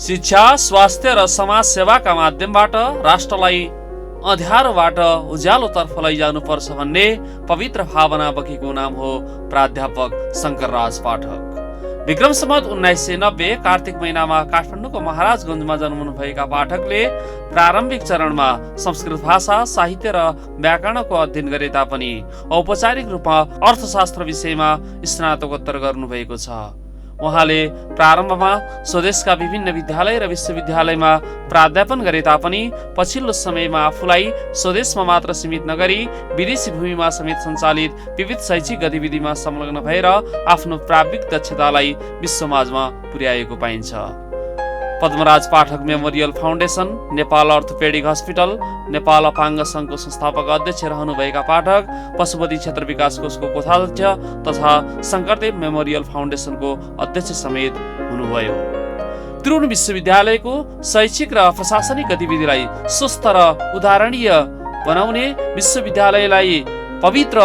शिक्षा, स्वास्थ्य र समाज सेवाका माध्यमबाट राष्ट्रलाई अँध्यारोबाट उज्यालोतर्फ लैजानुपर्छ भन्ने पवित्र भावना बोकेको नाम हो प्राध्यापक शङ्करराज पाठक। विक्रम सम्वत 1990 कार्तिक महिनामा काठमाडौँको महाराजगञ्जमा जन्मनुभएका पाठकले प्रारम्भिक चरणमा संस्कृत भाषा, साहित्य र व्याकरणको अध्ययन गरे तापनि औपचारिक रूपमा अर्थशास्त्र विषयमा स्नातकोत्तर गर्नुभएको छ। उहाँले प्रारम्भमा स्वदेशका विभिन्न विद्यालय र विश्वविद्यालयमा प्राध्यापन गरे तापनि पछिल्लो समयमा आफूलाई स्वदेशमा मात्र सीमित नगरी विदेशी भूमिमा समेत सञ्चालित विविध शैक्षिक गतिविधिमा संलग्न भएर आफ्नो प्राविधिक दक्षतालाई विश्वमाझमा पुर्याएको पाइन्छ। Padmaraj Pathak memorial foundation, Nepal orthopaedic hospital, Nepal अपाङ्ग सङ्घको संस्थापक अध्यक्ष रहनुभएका पाठक पशुपति क्षेत्र विकास कोषको कोषाध्यक्ष तथा शङ्करदेव मेमोरियल फाउन्डेसनको अध्यक्ष समेत हुनुभयो। त्रिभुवन विश्वविद्यालयको शैक्षिक र प्रशासनिक गतिविधिलाई स्वस्थ र उदाहरणीय बनाउने, विश्वविद्यालयलाई पवित्र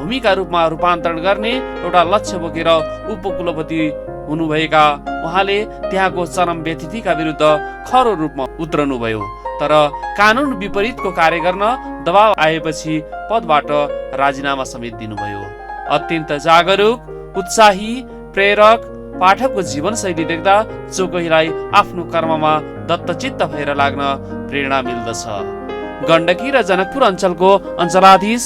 भूमिका रूपमा रूपान्तरण गर्ने एउटा लक्ष्य बोकेर उपकुलपति हुनुभएका उहाँले त्यहाँको चरम व्यतिथिका विरुद्ध खरो रूपमा उत्रनुभयो। तर कानुन विपरीतको कार्य गर्न दबाव आएपछि पदबाट राजीनामा समेत दिनुभयो। अत्यन्त जागरुक, उत्साही, प्रेरक पाठकको जीवनशैली देख्दा जो कोहीलाई आफ्नो कर्ममा दत्तचित्त भएर लाग्न प्रेरणा मिल्दछ। गण्डकी र जनकपुर अञ्चलको अञ्चलाधीश,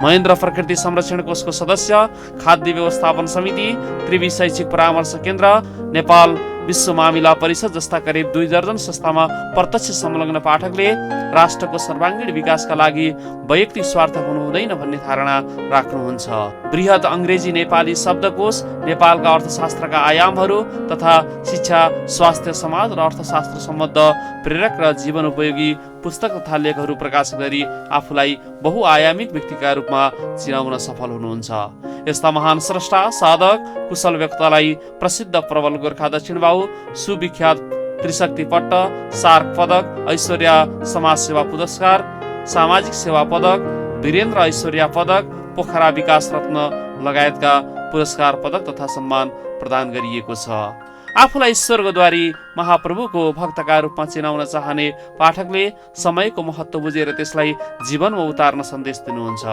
महेन्द्र प्रकृति संरक्षण कोषको सदस्य, खाद्य व्यवस्थापन समिति, त्रिवी शैक्षिक परामर्श केन्द्र, नेपाल विश्व मामिला परिषद जस्ता करिब 2 दर्जन संस्थामा प्रत्यक्ष संलग्न पाठकले राष्ट्रको सर्वाङ्गीण विकासका लागि वैयक्तिक स्वार्थ हुनु हुँदैन भन्ने धारणा राख्नुहुन्छ। बृहत अङ्ग्रेजी नेपाली शब्दकोश, नेपालका अर्थशास्त्रका आयामहरू तथा शिक्षा, स्वास्थ्य, समाज र अर्थशास्त्र सम्बद्ध प्रेरक र जीवन उपयोगी पुस्तक तथा लेखहरू प्रकाशित गरी आफूलाई बहुआयामिक व्यक्तिका रूपमा चिनाउन सफल हुनुहुन्छ। यस्ता महान स्रष्टा, साधक, कुशल व्यक्तिलाई प्रसिद्ध प्रबल गोर्खा दक्षिण बाहु, सुविख्यात त्रिशक्ति पट्ट, सार्क पदक, ऐश्वर्या समाज सेवा पुरस्कार, सामाजिक सेवा पदक, वीरेन्द्र ऐश्वर्या पदक, पोखरा विकास रत्न लगायतका पुरस्कार, पदक तथा सम्मान प्रदान गरिएको छ। आफूलाई स्वर्गद्वारी महाप्रभुको भक्तका रूपमा चिनाउन चाहने पाठकले समयको महत्त्व बुझेर त्यसलाई जीवनमा उतार्न सन्देश दिनुहुन्छ।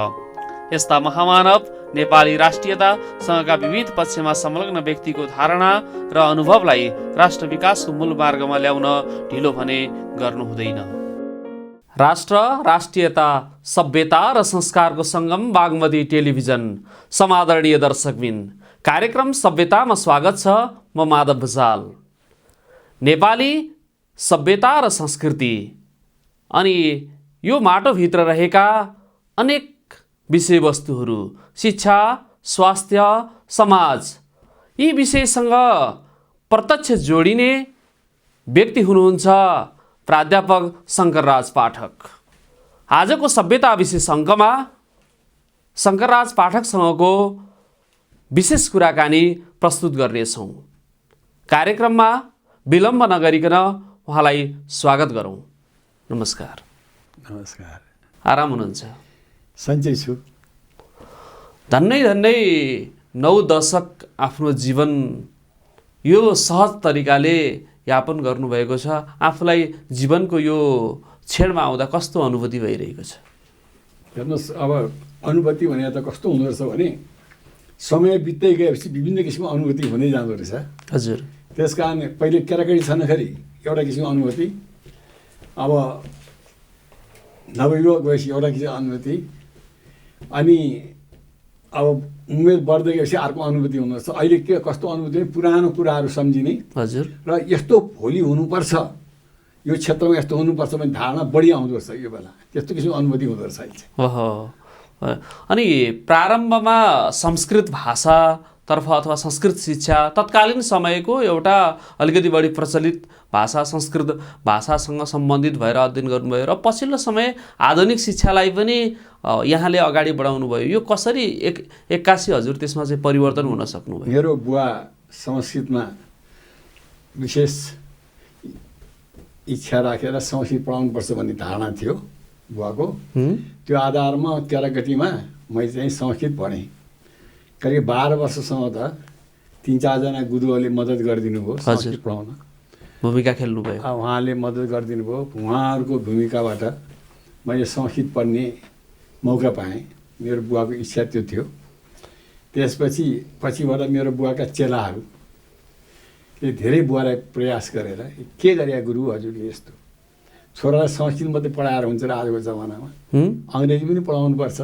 यस्ता महामानव नेपाली राष्ट्रियतासँगका विविध पक्षमा संलग्न व्यक्तिको धारणा र अनुभवलाई राष्ट्र विकासको मूल मार्गमा ल्याउन ढिलो भने गर्नु हुँदैन। राष्ट्र, राष्ट्रियता, सभ्यता र संस्कारको सङ्गम बागमती टेलिभिजन। समादरणीय दर्शकबिन, कार्यक्रम सभ्यतामा स्वागत छ। म माधव भुजाल। नेपाली सभ्यता र संस्कृति अनि यो माटोभित्र रहेका अनेक विषयवस्तुहरू, शिक्षा, स्वास्थ्य, समाज, यी विषयसँग प्रत्यक्ष जोडिने व्यक्ति हुनुहुन्छ प्राध्यापक शङ्करराज पाठक। आजको सभ्यता विशेष अङ्कमा शङ्करराज पाठकसँगको विशेष कुराकानी प्रस्तुत गर्नेछौँ। कार्यक्रममा विलम्ब नगरिकन उहाँलाई स्वागत गरौँ। नमस्कार। नमस्कार। आराम हुनुहुन्छ? सन्चै छु। धन्नै 9 दशक आफ्नो जीवन यो सहज तरिकाले यापन गर्नुभएको छ। आफूलाई जीवनको यो क्षणमा आउँदा कस्तो अनुभूति भइरहेको छ? हेर्नुहोस्, अब अनुभूति भने त कस्तो हुँदो रहेछ भने समय बित्दै गएपछि विभिन्न किसिमको अनुभूति हुँदै जाँदो रहेछ। हजुर। त्यस कारण पहिले केटाकेटी छँदाखेरि एउटा किसिमको अनुभूति, अब नवयुवक गएपछि एउटा किसिमको अनुभूति, अनि अब उमेर बढ्दै गएपछि अर्को अनुभूति हुँदो रहेछ। अहिले के कस्तो अनुभूति, पुरानो कुराहरू सम्झिने। हजुर। र यस्तो भोलि हुनुपर्छ, यो क्षेत्रमा यस्तो हुनुपर्छ भन्ने धारणा बढी आउँदो रहेछ यो बेला। त्यस्तो किसिमको अनुभूति हुँदो रहेछ अहिले। ओहो। अनि प्रारम्भमा संस्कृत भाषातर्फ अथवा संस्कृत शिक्षा तत्कालीन समयको एउटा अलिकति बढी प्रचलित भाषा, संस्कृत भाषासँग सम्बन्धित भएर अध्ययन गर्नुभयो र पछिल्लो समय आधुनिक शिक्षालाई पनि यहाँले अगाडि बढाउनु भयो। यो कसरी एक्कासी हजुर त्यसमा चाहिँ परिवर्तन हुन सक्नुभयो? मेरो बुवा संस्कृतमा विशेष इच्छा राखेर संस्कृत पढाउनुपर्छ भन्ने धारणा थियो बुवाको। त्यो आधारमा केराकटीमा मैले चाहिँ संस्कृत पढेँ। करिब 12 वर्षसम्म त 3-4 जना गुरुहरूले मद्दत गरिदिनु भयो संस्कृत पढाउन। भूमिका खेल्नुभयो। उहाँले मद्दत गरिदिनु भयो। उहाँहरूको भूमिकाबाट मैले संस्कृत पढ्ने मौका पाएँ। मेरो बुवाको इच्छा त्यो थियो। पछिबाट मेरो बुवाका चेलाहरूले धेरै बुवालाई प्रयास गरेर के गरे गुरु हजुरले यस्तो छोरालाई संस्कृत मात्रै पढाएर हुन्छ र आजको जमानामा अङ्ग्रेजी पनि पढाउनुपर्छ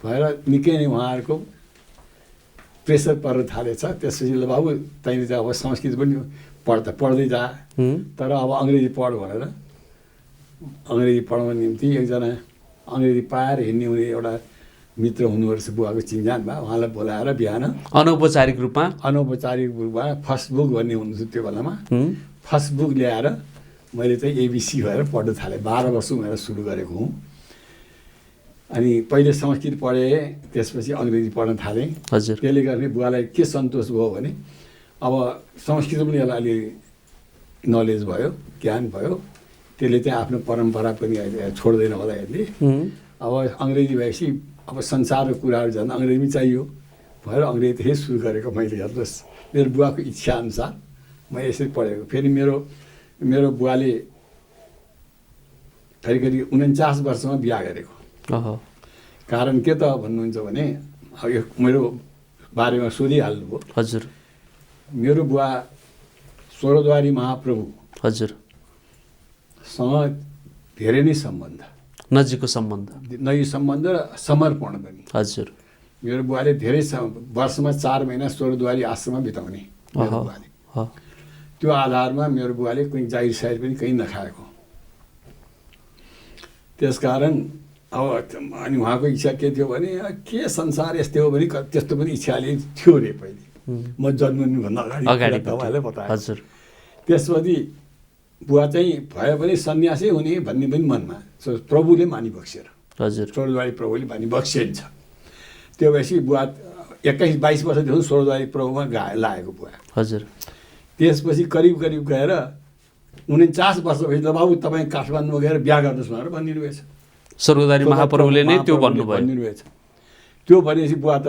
भएर निकै नै उहाँहरूको प्रेसर पर्न थालेछ। त्यसपछि ल बाबु तैँले चाहिँ अब संस्कृत पनि पढ्दै जा, तर अब अङ्ग्रेजी पढ भनेर अङ्ग्रेजी पढाउनको निम्ति एकजना अङ्ग्रेजी पढाएर हिँड्ने हुने एउटा मित्र हुनुपर्छ बुवाको चिन्जान भयो। उहाँलाई बोलाएर बिहान अनौपचारिक रूपमा फर्स्ट बुक भन्ने हुन्थ्यो त्यो बेलामा। फर्स्ट बुक ल्याएर मैले चाहिँ एबिसी भएर पढ्न थालेँ। 12 वर्ष उमेर सुरु गरेको हुँ। अनि पहिले संस्कृत पढेँ, त्यसपछि अङ्ग्रेजी पढ्न थालेँ। हजुर। त्यसले गर्ने बुवालाई के सन्तोष भयो भने अब संस्कृत पनि यसलाई अलि नलेज भयो, ज्ञान भयो। त्यसले चाहिँ आफ्नो परम्परा पनि छोड्दैन होला यसले। अब अङ्ग्रेजी भएपछि अब संसारको कुराहरू जान्दा अङ्ग्रेजी पनि चाहियो भएर अङ्ग्रेजी त्यही सुरु गरेको मैले। हेर्नुहोस् मेरो बुवाको इच्छाअनुसार मैले यसरी पढेको। फेरि मेरो बुवाले करिब 49 वर्षमा बिहा गरेको। कारण के त भन्नुहुन्छ भने यो मेरो बारेमा सोधिहाल्नुभयो। हजुर। मेरो बुवा स्वर्गद्वारी महाप्रभु हजुरसँग धेरै नै सम्बन्ध, नजिकको सम्बन्ध र समर्पण पनि। हजुर। मेरो बुवाले धेरै वर्षमा 4 महिना स्वर्गद्वारी आश्रममा बिताउने मेरो बुवाले। त्यो आधारमा मेरो बुवाले कुनै जागिर सागिर पनि कहीँ नखाएको। त्यसकारण अब अनि उहाँको इच्छा के थियो भने के संसार यस्तै हो भने त्यस्तो पनि इच्छाले थियो अरे पहिले। म जन्मनुभन्दा अगाडि तपाईँलाई बताएँ। हजुर। त्यसपछि बुवा चाहिँ भयो भने सन्यासी हुने भन्ने पनि मनमा प्रभुले मानिबक्सेर। हजुर। स्वर्गद्वारी प्रभुले मानिबक्सिन्छ। त्यो भएपछि बुवा 21-22 वर्षदेखि स्वर्गद्वारी प्रभुमा लागेको बुवा। हजुर। त्यसपछि करिब गएर 49 वर्ष भएपछि ल बाबु तपाईँ काठमाडौँ गएर बिहा गर्नुहोस् भनेर भनिदिनु भएछ। स्वर्गद्वारी महाप्रभुले नै त्यो भन्नुभयो। त्यो भनेपछि बुवा त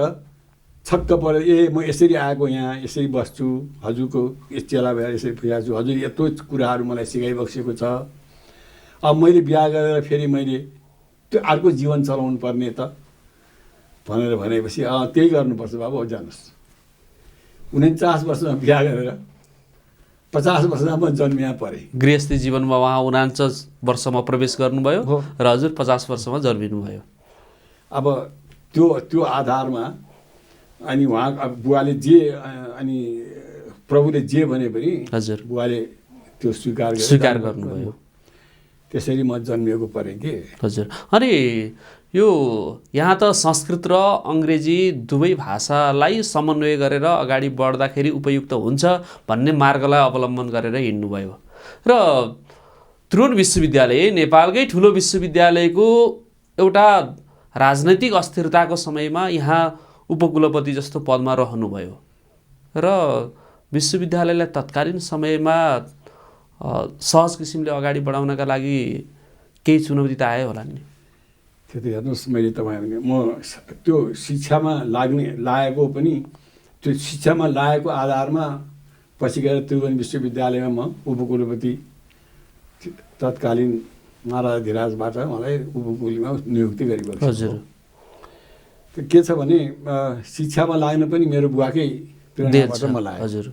छक्क पऱ्यो। म यसरी आएको यहाँ यसरी बस्छु, हजुरको चेला भएर यसरी फिराएको छु, हजुर यत्रो कुराहरू मलाई सिकाइबक्सेको छ। अब मैले बिहा गरेर फेरि मैले त्यो अर्को जीवन चलाउनु पर्ने त भनेर भनेपछि त्यही गर्नुपर्छ बाबु, जानुहोस्। 49 वर्षमा बिहा गरेर 50 वर्षमा म जन्मिया परेँ। गृहस्थी जीवनमा उहाँ 49 वर्षमा प्रवेश गर्नुभयो र हजुर 50 वर्षमा जन्मिनुभयो। अब त्यो आधारमा अनि उहाँ बुवाले जे अनि प्रभुले जे भने पनि हजुर बुवाले त्यो स्वीकार गर्नुभयो। त्यसरी म जन्मिएको परेँ कि। हजुर। अनि यो यहाँ त संस्कृत र अङ्ग्रेजी दुवै भाषालाई समन्वय गरेर अगाडि बढ्दाखेरि उपयुक्त हुन्छ भन्ने मार्गलाई अवलम्बन गरेर हिँड्नुभयो र त्रिभुवन विश्वविद्यालय नेपालकै ठुलो विश्वविद्यालयको एउटा राजनैतिक अस्थिरताको समयमा यहाँ उपकुलपति जस्तो पदमा रहनुभयो र विश्वविद्यालयलाई तत्कालीन समयमा सहज किसिमले अगाडि बढाउनका लागि केही चुनौती त आयो होला नि। त्यो त हेर्नुहोस्, मैले तपाईँले म त्यो शिक्षामा लागेको पनि त्यो शिक्षामा लागेको आधारमा पछि गएर त्रिभुवन विश्वविद्यालयमा म उपकुलपति तत्कालीन महाराजा धिराजबाट मलाई उपकुलीमा नियुक्ति गरिएको। हजुर। त्यो के छ भने शिक्षामा लाग्न पनि मेरो बुवाकै प्रेरणाबाट म लागेँ। हजुर।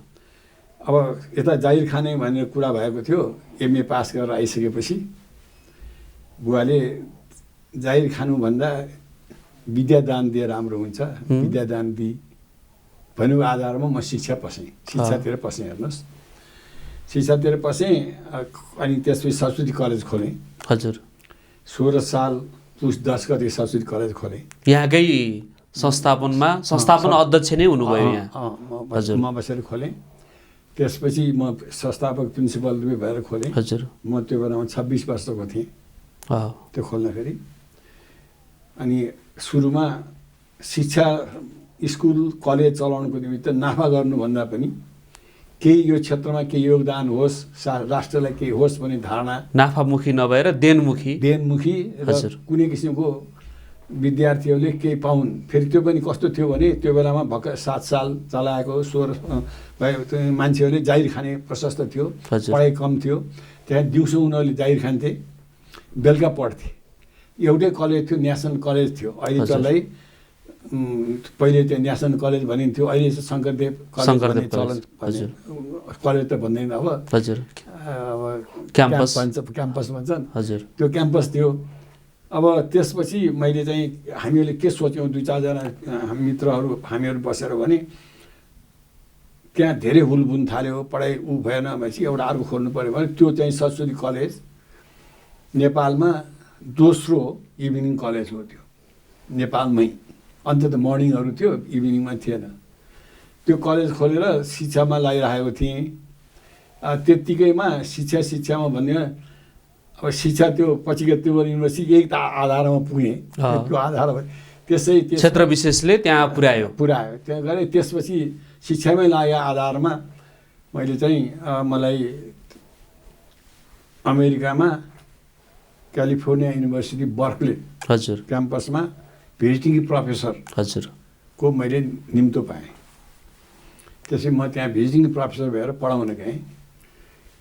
अब यता जागिर खाने भनेर कुरा भएको थियो। MA पास गरेर आइसकेपछि बुवाले जागिर खानुभन्दा विद्यादान दिए राम्रो हुन्छ, विद्यादान दिई भनेको आधारमा म शिक्षातिर पसेँ। हेर्नुहोस्, शिक्षातिर पसेँ। अनि त्यसपछि संस्कृति कलेज खोलेँ। हजुर। 16 साल पुस 10 गते संस्कृति कलेज खोलेँ। यहाँकै संस्थापन अध्यक्ष नै हुनुभयो यहाँ। हजुर। म बसेर खोलेँ। त्यसपछि म संस्थापक प्रिन्सिपल भएर खोलेँ। हजुर। म त्यो बेलामा 26 वर्षको थिएँ त्यो खोल्दाखेरि। अनि सुरुमा शिक्षा स्कुल कलेज चलाउनुको निमित्त नाफा गर्नुभन्दा पनि केही यो क्षेत्रमा केही योगदान होस्, राष्ट्रलाई केही होस् भन्ने धारणा, नाफामुखी नभएर देनमुखी र कुनै किसिमको विद्यार्थीहरूले केही पाउन्। फेरि त्यो पनि कस्तो थियो भने त्यो बेलामा भर्खर 7 साल चलाएको 16 मान्छेहरूले जाहिर खाने प्रशस्त थियो, पढाइ कम थियो। त्यहाँ दिउँसो उनीहरूले जाहिर खान्थे, बेलुका पढ्थे। एउटै कलेज थियो, नेसनल कलेज थियो। अहिले त्यसलाई पहिले त्यो नेसनल कलेज भनिन्थ्यो, अहिले चाहिँ शङ्करदेव कलेज कलेज त भन्दैन अब क्याम्पस भन्छन्। त्यो क्याम्पस थियो। अब त्यसपछि मैले चाहिँ हामीहरूले के सोच्यौँ, 2-4जना मित्रहरू हामीहरू बसेर भने त्यहाँ धेरै हुलबुल थाल्यो, पढाइ भएन भनेपछि एउटा अर्को खोल्नु पऱ्यो भने त्यो चाहिँ सरस्वती कलेज नेपालमा दोस्रो इभिनिङ कलेज हो त्यो नेपालमै। अन्त त मर्निङहरू थियो, इभिनिङमा थिएन। त्यो कलेज खोलेर शिक्षामा लगाइरहेको थिएँ। त्यत्तिकैमा शिक्षामा भन्ने अब शिक्षा त्यो पछिको त्रिभुवन युनिभर्सिटी यही त आधारमा पुगेँ। त्यो आधार त्यसै क्षेत्र विशेषले त्यहाँ पुर्यायो। त्यहाँ गएँ। त्यसपछि शिक्षामै लागेको आधारमा मैले चाहिँ मलाई अमेरिकामा क्यालिफोर्निया युनिभर्सिटी बर्कले क्याम्पसमा भिजिटिङ प्रोफेसर को मैले निम्तो पाएँ। त्यसै म त्यहाँ भिजिटिङ प्रोफेसर भएर पढाउन गएँ,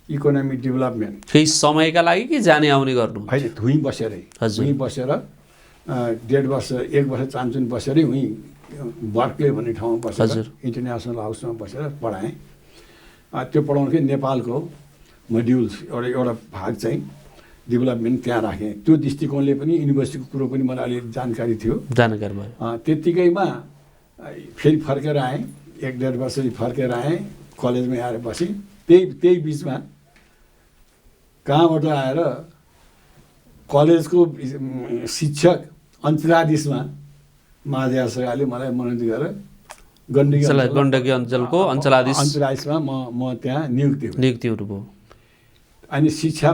इकोनोमिक डेभलपमेन्ट। केही समयका लागि कि जाने आउने गर्नु? होइन, वहीँ बसेरै, वहीँ बसेर 1.5 वर्ष 1 वर्ष चान्चुन बसेरै वहीँ बर्कले भन्ने ठाउँमा बसेर इन्टरनेसनल हाउसमा बसेर पढाएँ। त्यो पढाउँदाखेरि नेपालको मोड्युल्स एउटा भाग चाहिँ डेभलपमेन्ट त्यहाँ राखेँ। त्यो दृष्टिकोणले पनि युनिभर्सिटीको कुरो पनि मलाई अलिक जानकारी थियो। जानकारी भयो। त्यत्तिकैमा फेरि फर्केर आएँ, 1-1.5 वर्ष फर्केर आएँ, कलेजमै आएर बसेँ। त्यही बिचमा कहाँबाट आएर कलेजको शिक्षक अञ्चलाधीशमा महादेव सरकारले मलाई मनोनित गरेर गण्डकी अञ्चलको अञ्चलाधीशमा म त्यहाँ नियुक्तिहरू भयो। अनि शिक्षा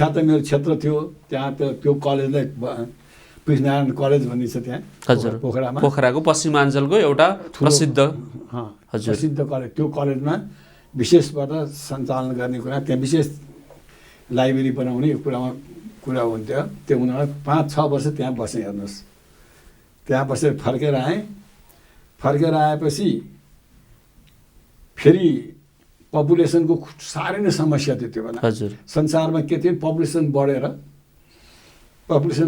त मेरो क्षेत्र थियो। त्यहाँ त त्यो कलेजलाई पृथ्वीनारायण कलेज भन्ने छ त्यहाँ पोखराको पश्चिमाञ्चलको एउटा प्रसिद्ध कलेज। त्यो कलेजमा विशेषबाट सञ्चालन गर्ने कुरा, त्यहाँ विशेष लाइब्रेरी बनाउने कुरा हुन्थ्यो। त्यो हुँदा 5-6 वर्ष त्यहाँ बसेँ। हेर्नुहोस्, त्यहाँ बसेर फर्केर आएँ। फर्केर आएपछि फेरि पपुलेसनको साह्रै नै समस्या थियो त्यो बेला। संसारमा के थियो, पपुलेसन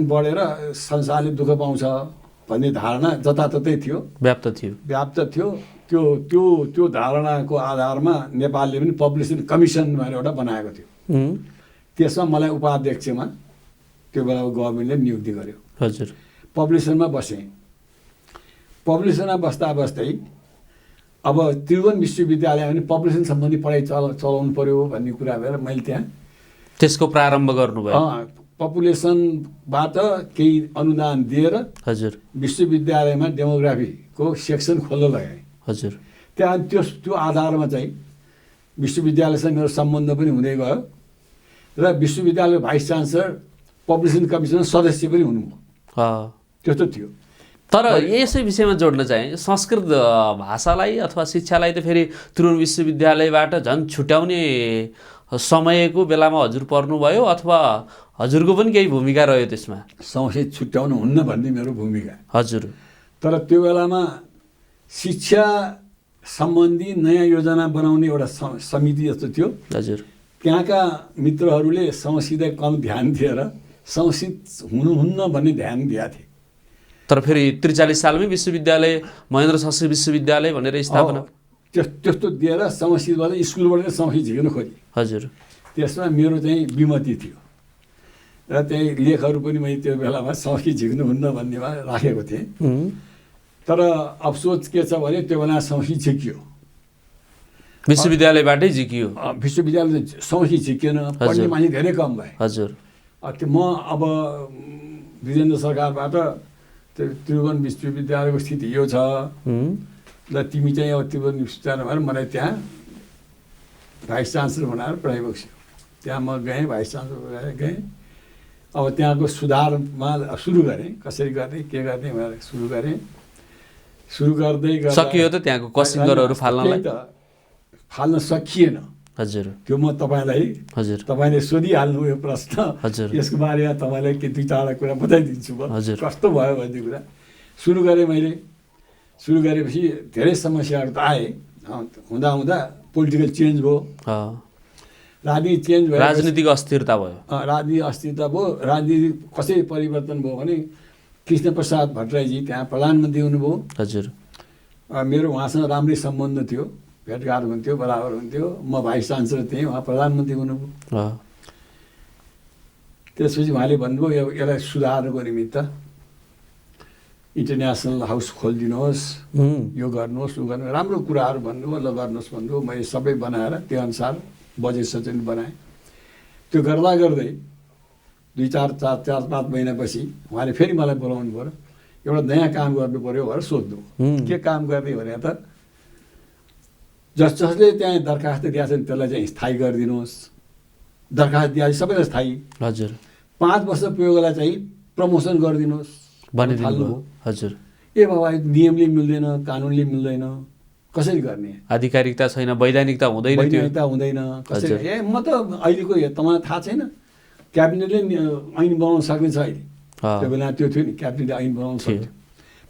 बढेर संसारले दुःख पाउँछ भन्ने धारणा जताततै थियो, व्याप्त थियो। त्यो धारणाको आधारमा नेपालले पनि पपुलेसन कमिसन भनेर एउटा बनाएको थियो। त्यसमा मलाई उपाध्यक्षमा त्यो बेलाको गभर्मेन्टले नियुक्ति गर्यो। पपुलेसनमा बसेँ। पपुलेसनमा बस्दै अब त्रिभुवन विश्वविद्यालय पनि पपुलेसन सम्बन्धी पढाइ चलाउनु पर्यो भन्ने कुरा भएर मैले त्यहाँ त्यसको प्रारम्भ गर्नुभयो। पपुलेसनबाट केही अनुदान दिएर विश्वविद्यालयमा डेमोग्राफीको सेक्सन खोल्न लगाएँ। त्यहाँ त्यो आधारमा चाहिँ विश्वविद्यालयसँग मेरो सम्बन्ध पनि हुँदै गयो र विश्वविद्यालयको भाइस चान्सलर पपुलेसन कमिसनको सदस्य पनि हुनुभयो। त्यस्तो थियो। तर यसै विषयमा जोड्न चाहे, संस्कृत भाषालाई अथवा शिक्षालाई त फेरि त्रिभुवन विश्वविद्यालयबाट झन् छुट्याउने समयको बेलामा हजुर पर्नुभयो अथवा हजुरको पनि केही भूमिका रह्यो त्यसमा? सँगै छुट्याउनु हुन्न भन्ने मेरो भूमिका। तर त्यो बेलामा शिक्षा सम्बन्धी नयाँ योजना बनाउने एउटा समिति जस्तो थियो। त्यहाँका मित्रहरूले संस्कृतलाई कम ध्यान दिएर संस्कृत हुनुहुन्न भन्ने ध्यान दिएका थिए। तर फेरि 43 सालमै विश्वविद्यालय महेन्द्र संस्कृत विश्वविद्यालय भनेर स्थापना त्यस्तो दिएर संस्कृतबाट स्कुलबाट संस्कृत झिक्न खोजेँ। त्यसमा मेरो चाहिँ विमति थियो र त्यही लेखहरू पनि मैले त्यो बेलामा संस्कृत झिक्नुहुन्न भन्नेमा राखेको थिएँ। तर अफसोस के छ भने त्यो बेला संस्कृत झिकियो, विश्वविद्यालयबाटै झिकियो। विश्वविद्यालय संस्कृत झिकिएन, पढ्ने मान्छे धेरै कम भए। त्यो म अब वीरेन्द्र सरकारबाट त्रिभुवन विश्वविद्यालयको स्थिति यो छ ल, तिमी चाहिँ अब त्रिभुवन विश्वविद्यालय भनेर मलाई त्यहाँ भाइस चान्सलर बनाएर पढाइ बक्स्यो। त्यहाँ म गएँ, भाइस चान्सलर गएँ। अब त्यहाँको सुधारमा सुरु गरेँ, कसरी गर्ने के गर्ने भनेर सुरु गरेँ। सुरु गर्दै सकियो त त्यहाँको कसिङ्गरहरू फाल्न सकिएन। हजुर त्यो म तपाईँलाई हजुर तपाईँले सोधिहाल्नु यो प्रश्न हजुर यसको बारेमा तपाईँलाई के दुई चारवटा कुरा बताइदिन्छु म हजुर कस्तो भयो भन्ने कुरा सुरु गरेँ मैले सुरु गरेपछि धेरै समस्याहरू त आए हुँदा हुँदा पोलिटिकल चेन्ज भयो राजनीति चेन्ज भयो राजनीतिक अस्थिरता भयो राजनीति अस्थिरता भयो राजनीति कसरी परिवर्तन भयो भने कृष्णप्रसाद भट्टराईजी त्यहाँ प्रधानमन्त्री हुनुभयो हजुर मेरो उहाँसँग राम्रै सम्बन्ध थियो भेटघाट हुन्थ्यो बराबर हुन्थ्यो म भाइस चान्सलर थिएँ उहाँ प्रधानमन्त्री हुनुभयो त्यसपछि उहाँले भन्नुभयो यसलाई सुधार्नुको निमित्त इन्टरनेसनल हाउस खोलिदिनुहोस् यो गर्नुहोस् उ गर्नु राम्रो कुराहरू भन्नुभयो ल गर्नुहोस् भन्नुभयो मैले सबै बनाएर त्यो अनुसार बजेट सचेत बनाएँ त्यो गर्दा गर्दै चार पाँच महिनापछि उहाँले फेरि मलाई बोलाउनु पऱ्यो एउटा नयाँ काम गर्नु पऱ्यो भनेर सोध्नु के काम गर्ने भने त जसले त्यहाँ दरखास्त दिएको छ नि त्यसलाई चाहिँ स्थायी गरिदिनुहोस् दरखास्त दिए सबैलाई स्थायी हजुर 5 वर्ष प्रयोगलाई चाहिँ प्रमोसन गरिदिनुहोस् भनिदिनु हजुर ए बाबा नियमले मिल्दैन कानुनले मिल्दैन कसरी गर्ने आधिकारिकता छैन वैधानिकता हुँदैन वैधानिकता हुँदैन कसरी ए म त अहिलेको तपाईँलाई थाहा छैन क्याबिनेटले ऐन बनाउन सक्ने छ अहिले त्यो बेला त्यो थियो नि क्याबिनेटले ऐन बनाउन सक्थ्यो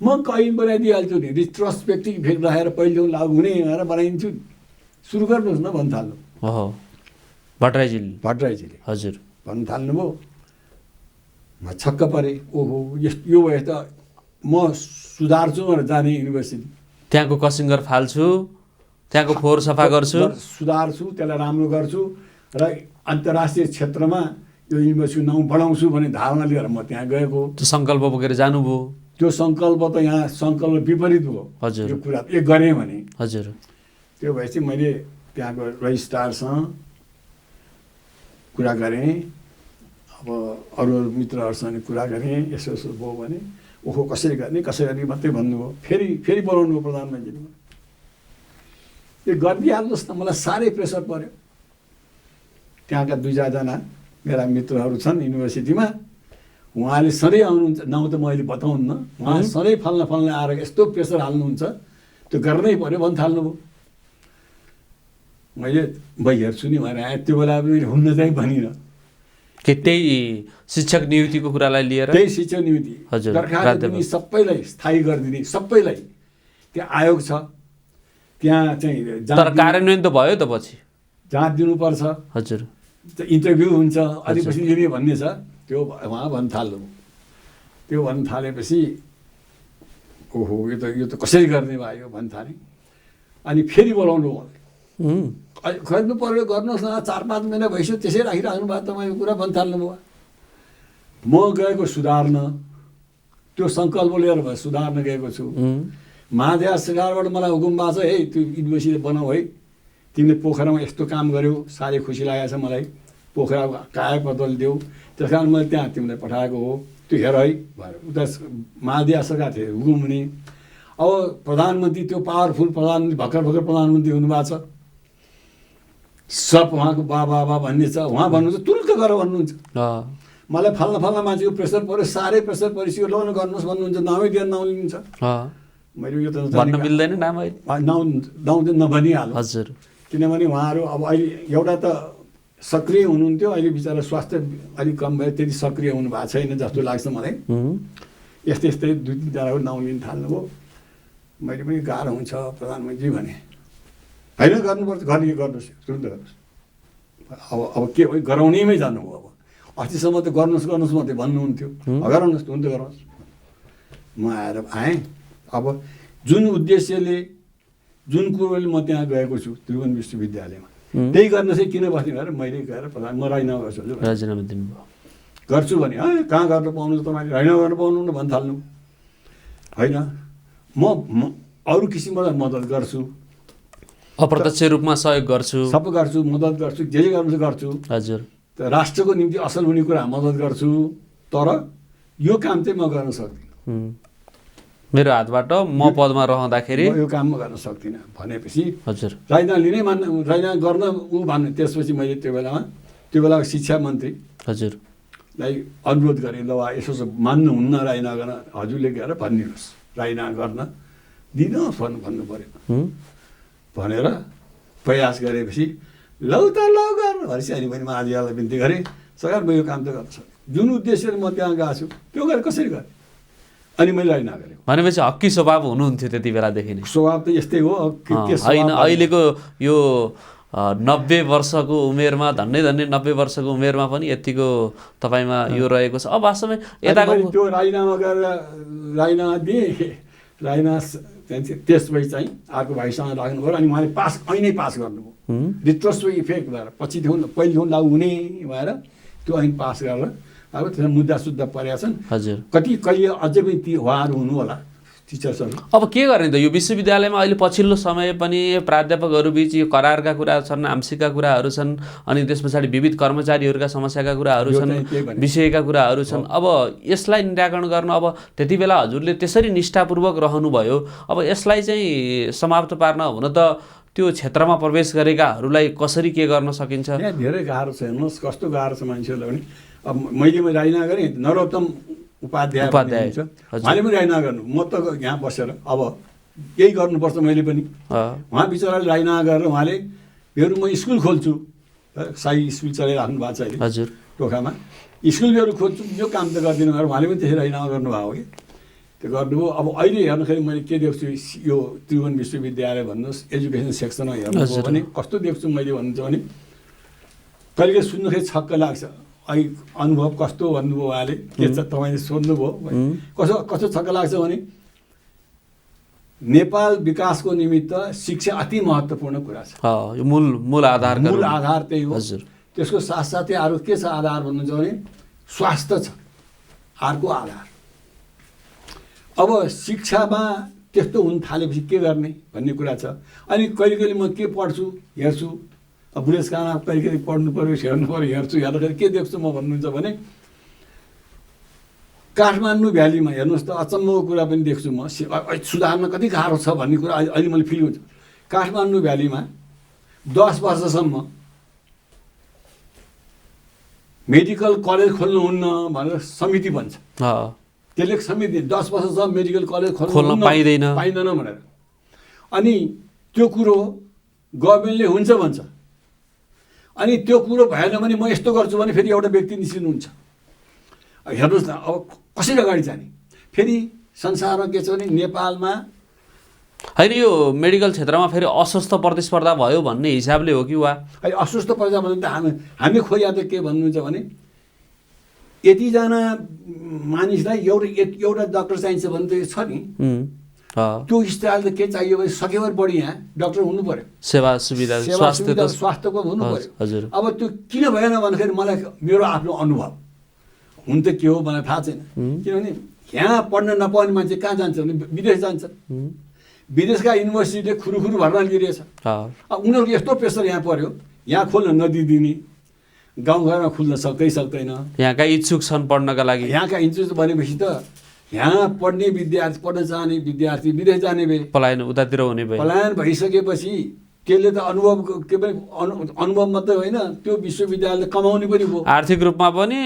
म ऐन बनाइदिइहाल्छु नि रिट्रोस्पेक्टिभ इफेक्ट राखेर पहिले लागु हुने भनेर बनाइदिन्छु नि सुरु गर्नुहोस् न भन्न थाल्नु भट्टराईजीले हजुर भन्न थाल्नुभयो म छक्क परेँ ओहो यो भए त म सुधार्छु भनेर जाने युनिभर्सिटी त्यहाँको कसिङ्गर फाल्छु त्यहाँको फोहोर सफा गर्छु सुधार्छु त्यसलाई राम्रो गर्छु र अन्तर्राष्ट्रिय क्षेत्रमा यो युनिभर्सिटी नाउँ बढाउँछु भन्ने धारणा लिएर म त्यहाँ गएको त्यो सङ्कल्प बोकेर जानुभयो त्यो सङ्कल्प त यहाँ सङ्कल्प विपरीत भयो हजुर यो कुरा यो गरेँ भने हजुर त्यो भएपछि मैले त्यहाँको रजिस्ट्रारसँग कुरा गरेँ अब अरू मित्रहरूसँग कुरा गरेँ यसो यसो भयो भने ओहो कसरी गर्ने मात्रै भन्नुभयो फेरि बोलाउनु भयो प्रधानमन्त्रीले यो गरिदिइहाल्नुहोस् न मलाई साह्रै प्रेसर पऱ्यो त्यहाँका 2-4जना मेरा मित्रहरू छन् युनिभर्सिटीमा उहाँले सधैँ आउनुहुन्छ नाउँ त मैले बताउन्न उहाँ सधैँ फल्न आएर यस्तो प्रेसर हाल्नुहुन्छ त्यो गर्नै पऱ्यो भन्न थाल्नुभयो मैले हेर्छु नि भनेर आएँ त्यो बेला पनि हुन्न चाहिँ भनिनँ के त्यही शिक्षक नियुक्तिको कुरालाई लिएर त्यही शिक्षक नियुक्ति दरखास्त दिने सबैलाई स्थायी गरिदिने सबैलाई त्यहाँ आयोग छ त्यहाँ चाहिँ तर कार्यान्वयन त भयो त पछि जाँच दिनुपर्छ हजुर इन्टरभ्यू हुन्छ अलि पछि लिने भन्ने छ त्यो उहाँ भन्न थाल्नु त्यो भन्न थालेपछि ओहो यो त कसरी गर्ने भयो भन्न थालेँ अनि फेरि बोलाउनु खोज्नु पर्यो गर्नुहोस् न 4-5 महिना भइसक्यो त्यसै राखिराख्नु भयो तपाईँ यो कुरा भन्न थाल्नुभयो म गएको सुधार्न त्यो सङ्कल्प लिएर भयो सुधार्न गएको छु महाधिराज सरकारबाट मलाई हुकुम भएको छ है त्यो युनिभर्सिटी बनाऊ है तिमीले पोखरामा यस्तो काम गर्यौ साह्रै खुसी लागेको छ मलाई पोखरा कायापत्तल देऊ त्यस कारण मैले त्यहाँ तिमीलाई पठाएको हो त्यो हेर है भनेर उता महाधिराज सरकार थिए हुकुम हुने अब प्रधानमन्त्री त्यो पावरफुल प्रधानमन्त्री भर्खर प्रधानमन्त्री हुनुभएको छ सब उहाँको बाबा भन्ने छ उहाँ भन्नुहुन्छ तुरुन्त गर भन्नुहुन्छ मलाई फल्न मान्छेको प्रेसर पऱ्यो साह्रै प्रेसर परिसक्यो लोन गर्नुहोस् भन्नुहुन्छ नामै दिएर नाउँ लिन्छ मैले यो त भन्न मिल्दैन नाउँ नभनिहाल्नु हजुर किनभने उहाँहरू अब अहिले एउटा त सक्रिय हुनुहुन्थ्यो अहिले बिचरा स्वास्थ्य अलिक कम भयो त्यति सक्रिय हुनु भएको छैन जस्तो लाग्छ मलाई यस्तै 2-3जनाको नाउँ लिन थाल्नुभयो मैले पनि गाह्रो हुन्छ प्रधानमन्त्री भने होइन गर्नुपर्छ गर्नुहोस् तुरुन्त गर्नुहोस् अब के हो गराउनेमै जानुभयो अब अस्तिसम्म त गर्नुहोस् मात्रै भन्नुहुन्थ्यो गराउनुहोस् तुरुन्त गराउनुहोस् म आएँ अब जुन उद्देश्यले जुन कुरोले म त्यहाँ गएको छु त्रिभुवन विश्वविद्यालयमा त्यही गर्न चाहिँ किन बस्ने भनेर मैले गएर म राजीनामा गर्छु राजीनामा दिनुभयो गर्छु भने कहाँ गर्न पाउनु तपाईँले राजीनामा गर्न पाउनु न भन्न थाल्नु होइन म अरू किसिमबाट मद्दत गर्छु अप्रत्यक्ष रूपमा सहयोग गर्छु सबै गर्छु मद्दत गर्छु जे गर्नु गर्छु हजुर राष्ट्रको निम्ति असल हुने कुरा मद्दत गर्छु तर यो काम चाहिँ म गर्न सक्दिनँ मेरो हातबाट म पदमा रहँदाखेरि यो काम म गर्न सक्दिनँ भनेपछि हजुर राजीनामा गर्न भन्नु त्यसपछि मैले त्यो बेलाको शिक्षा मन्त्री हजुरलाई अनुरोध गरेँ ल यसो मान्नुहुन्न राजीनामा गर्न हजुरले गएर भनिदिनुहोस् राजीनामा गर्न दिनुहोस् भन्नु पऱ्यो भनेर प्रयास गरेपछि लौ त लौ गर्नु भनेपछि अनि मैले महाधिकारलाई बिन्ती गरेँ, सरकार म यो काम त गर्छु, जुन उद्देश्यले म त्यहाँ गएको छु त्यो गरेर कसरी गरेँ, अनि मैले राजीनामा गरेँ। भनेपछि हक्की स्वभाव हुनुहुन्थ्यो त्यति बेलादेखि नै? स्वभाव त यस्तै हो। होइन, अहिलेको यो 90 वर्षको उमेरमा, धन्नै 90 वर्षको उमेरमा पनि यतिको तपाईँमा यो रहेको छ। अब वास्तवमै यताको त्यो राजीनामा गरेर राजीनामा दिएँ, राजीनामा त्यसपछि चाहिँ अर्को भाइसँग राख्नु पऱ्यो, अनि उहाँले पास ऐनै पास गर्नुभयो, रिट्रोस्पेक्टिभ इफेक्ट भएर पछि पहिलेदेखि लागु हुने भएर त्यो ऐन पास गरेर अब त्यसमा मुद्दा सुद्धा परेका छन्। हजुर, कहिले अझै पनि ती उहाँहरू हुनु होला टिचर्सहरू। अब के गर्ने त? यो विश्वविद्यालयमा अहिले पछिल्लो समय पनि प्राध्यापकहरू बीच यो करारका कुरा छन्, आंशिकका कुराहरू छन्, अनि त्यस पछाडि विविध कर्मचारीहरूका समस्याका कुराहरू छन्, विषयका कुराहरू छन्। अब यसलाई निराकरण गर्न अब त्यति बेला हजुरले त्यसरी निष्ठापूर्वक रहनुभयो, अब यसलाई चाहिँ समाप्त पार्न हुन त त्यो क्षेत्रमा प्रवेश गरेकाहरूलाई कसरी के गर्न सकिन्छ? यहाँ धेरै गाह्रो छ। हेर्नुहोस् कस्तो गाह्रो छ मान्छेहरूलाई पनि। अब मैले राजीनामा गरेँ, नरोत्तम उपाध्याय हुन्छ, उहाँले पनि राजीनामा गर्नु, म त यहाँ बसेर अब केही गर्नुपर्छ मैले पनि। उहाँ बिचराले राजीनामा गरेर उहाँले मेरो म स्कुल खोल्छु, साई स्कुल चलाइराख्नु भएको छ अहिले हजुर टोखामा, स्कुलहरू खोल्छु, यो काम त गरिदिनु भनेर उहाँले पनि त्यसरी राजीनामा गर्नुभएको हो कि त्यो गर्नुभयो। अब अहिले हेर्दाखेरि मैले के देख्छु, यो त्रिभुवन विश्वविद्यालय भन्नुहोस् एजुकेसन सेक्सनमा हेर्नुभयो भने कस्तो देख्छु मैले भन्नुहुन्छ भने कहिले सुन्दाखेरि छक्क लाग्छ। अहिले अनुभव कस्तो भन्नुभयो उहाँले, के छ तपाईँले सोध्नुभयो, कस्तो छक्क लाग्छ भने नेपाल विकासको निमित्त शिक्षा अति महत्त्वपूर्ण कुरा छ। यो मूल आधार त्यही हो। त्यसको साथसाथै अरू के छ आधार भन्नुहुन्छ भने स्वास्थ्य छ अर्को आधार। अब शिक्षामा त्यस्तो हुन थालेपछि के गर्ने भन्ने कुरा छ। अनि कहिले कहिले म के पढ्छु हेर्छु, बुढेसकालमा कहिले कहिले पढ्नु पऱ्यो, हेर्नु पऱ्यो, हेर्छु, हेर्दाखेरि के देख्छु म भन्नुहुन्छ भने काठमाडौँ भ्यालीमा हेर्नुहोस् त अचम्मको कुरा पनि देख्छु म, सुधार्न कति गाह्रो छ भन्ने कुरा अहिले मैले फिल हुन्छ। काठमाडौँ भ्यालीमा 10 वर्षसम्म मेडिकल कलेज खोल्नुहुन्न भनेर समिति बन्छ, त्यसले समिति 10 वर्षसम्म मेडिकल कलेज खोल्न पाइँदैन भनेर। अनि त्यो कुरो गभर्मेन्टले हुन्छ भन्छ, अनि त्यो कुरो भएन भने म यस्तो गर्छु भने फेरि एउटा व्यक्ति निस्किनुहुन्छ। हेर्नुहोस् न अब कसरी अगाडि जाने। फेरि संसारमा के छ भने नेपालमा होइन यो मेडिकल क्षेत्रमा फेरि अस्वस्थ प्रतिस्पर्धा भयो भन्ने हिसाबले हो कि वा अस्वस्थ प्रतिस्पर्धा भने त हामी खोया त के भन्नुहुन्छ भने यतिजना मानिसलाई एउटा डाक्टर चाहिन्छ भने त छ नि, त्यो स्टाइल त के चाहियो भने सकेभर बढी यहाँ डाक्टर हुनु पर्यो, सेवा सुविधा स्वास्थ्यको हुनु पर्यो। अब त्यो किन भएन भन्दाखेरि मलाई मेरो आफ्नो अनुभव हुन त के हो मलाई थाहा छैन, किनभने यहाँ पढ्न नपाउने मान्छे कहाँ जान्छ भने विदेश जान्छ, विदेशका युनिभर्सिटीले खुरुखुरु भर्ना लिइरहेछ। अब उनीहरूको यस्तो प्रेसर यहाँ पर्यो, यहाँ खोल्न नदिदिने, गाउँघरमा खुल्न सक्दैन, यहाँका इच्छुक छन् पढ्नका लागि, यहाँका इच्छुक भनेपछि त यहाँ पढ्ने विद्यार्थी, पढ्न चाहने विद्यार्थी विदेश जाने भए पलायन उतातिर हुने भए, पलायन भइसकेपछि त्यसले त अनुभव के पनि अनुभव मात्रै होइन त्यो विश्वविद्यालयले कमाउने पनि भयो, आर्थिक रूपमा पनि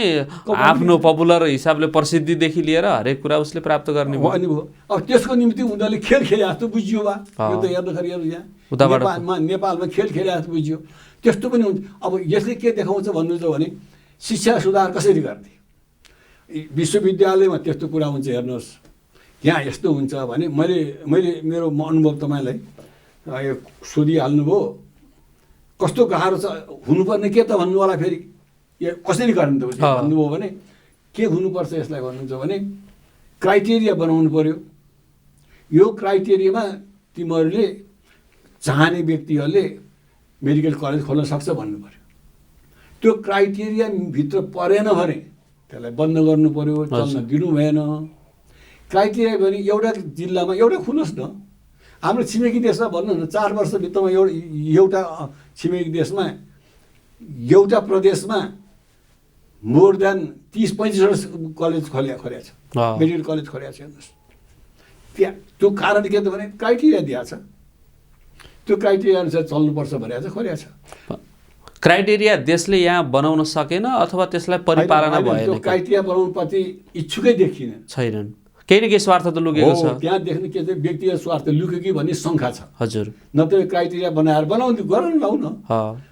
आफ्नो पपुलर हिसाबले प्रसिद्धिदेखि लिएर हरेक कुरा उसले प्राप्त गर्ने भयो। अब त्यसको निम्ति उनीहरूले खेल खेले जस्तो बुझियो बा, यो त हेर्दाखेरि यहाँ नेपालमा खेल खेले जस्तो बुझियो, त्यस्तो पनि हुन्छ। अब यसले के देखाउँछ भन्नुहुन्छ भने शिक्षा सुधार कसरी गर्ने, विश्वविद्यालयमा त्यस्तो कुरा हुन्छ। हेर्नुहोस् यहाँ यस्तो हुन्छ भने मैले मेरो अनुभव तपाईँलाई यो सोधिहाल्नुभयो, कस्तो गाह्रो छ, हुनुपर्ने के त भन्नु होला, फेरि कसरी गर्ने त भन्नुभयो भने के हुनुपर्छ यसलाई भन्नुहुन्छ भने क्राइटेरिया बनाउनु पर्यो। यो क्राइटेरियामा तिमीहरूले चाहने व्यक्तिहरूले मेडिकल कलेज खोल्न सक्छ भन्नु पर्यो। त्यो क्राइटेरियाभित्र परेन भने त्यसलाई बन्द गर्नु पर्यो, चल्न दिनु भएन। क्राइटेरिया भने एउटा जिल्लामा एउटा खुलोस् न, हाम्रो छिमेकी देशमा भन्नु न 4 वर्षभित्रमा एउटा छिमेकी देशमा एउटा प्रदेशमा मोर देन 30-35 कलेज खोलेको छ, मेडिकल कलेज खोलेको छ। हेर्नुहोस् त्यहाँ त्यो कारण के त भने क्राइटेरिया दिएको छ, त्यो क्राइटेरिया अनुसार चल्नुपर्छ भनेर चाहिँ खोलेको छ। क्राइटेरिया देशले यहाँ बनाउन सकेन अथवा त्यसलाई परिपालना भएन, त्यो क्राइटेरिया बनाउनु प्रति इच्छुकै देखिन छैनन्। केही न केही स्वार्थ त लुकेको छ। त्यहाँ देख्ने के चाहिँ व्यक्तिगत स्वार्थ लुक्यो कि भन्ने शङ्का छ। हजुर, नत्र क्राइटेरिया बनाएर बनाउने गरौँ लाउ न,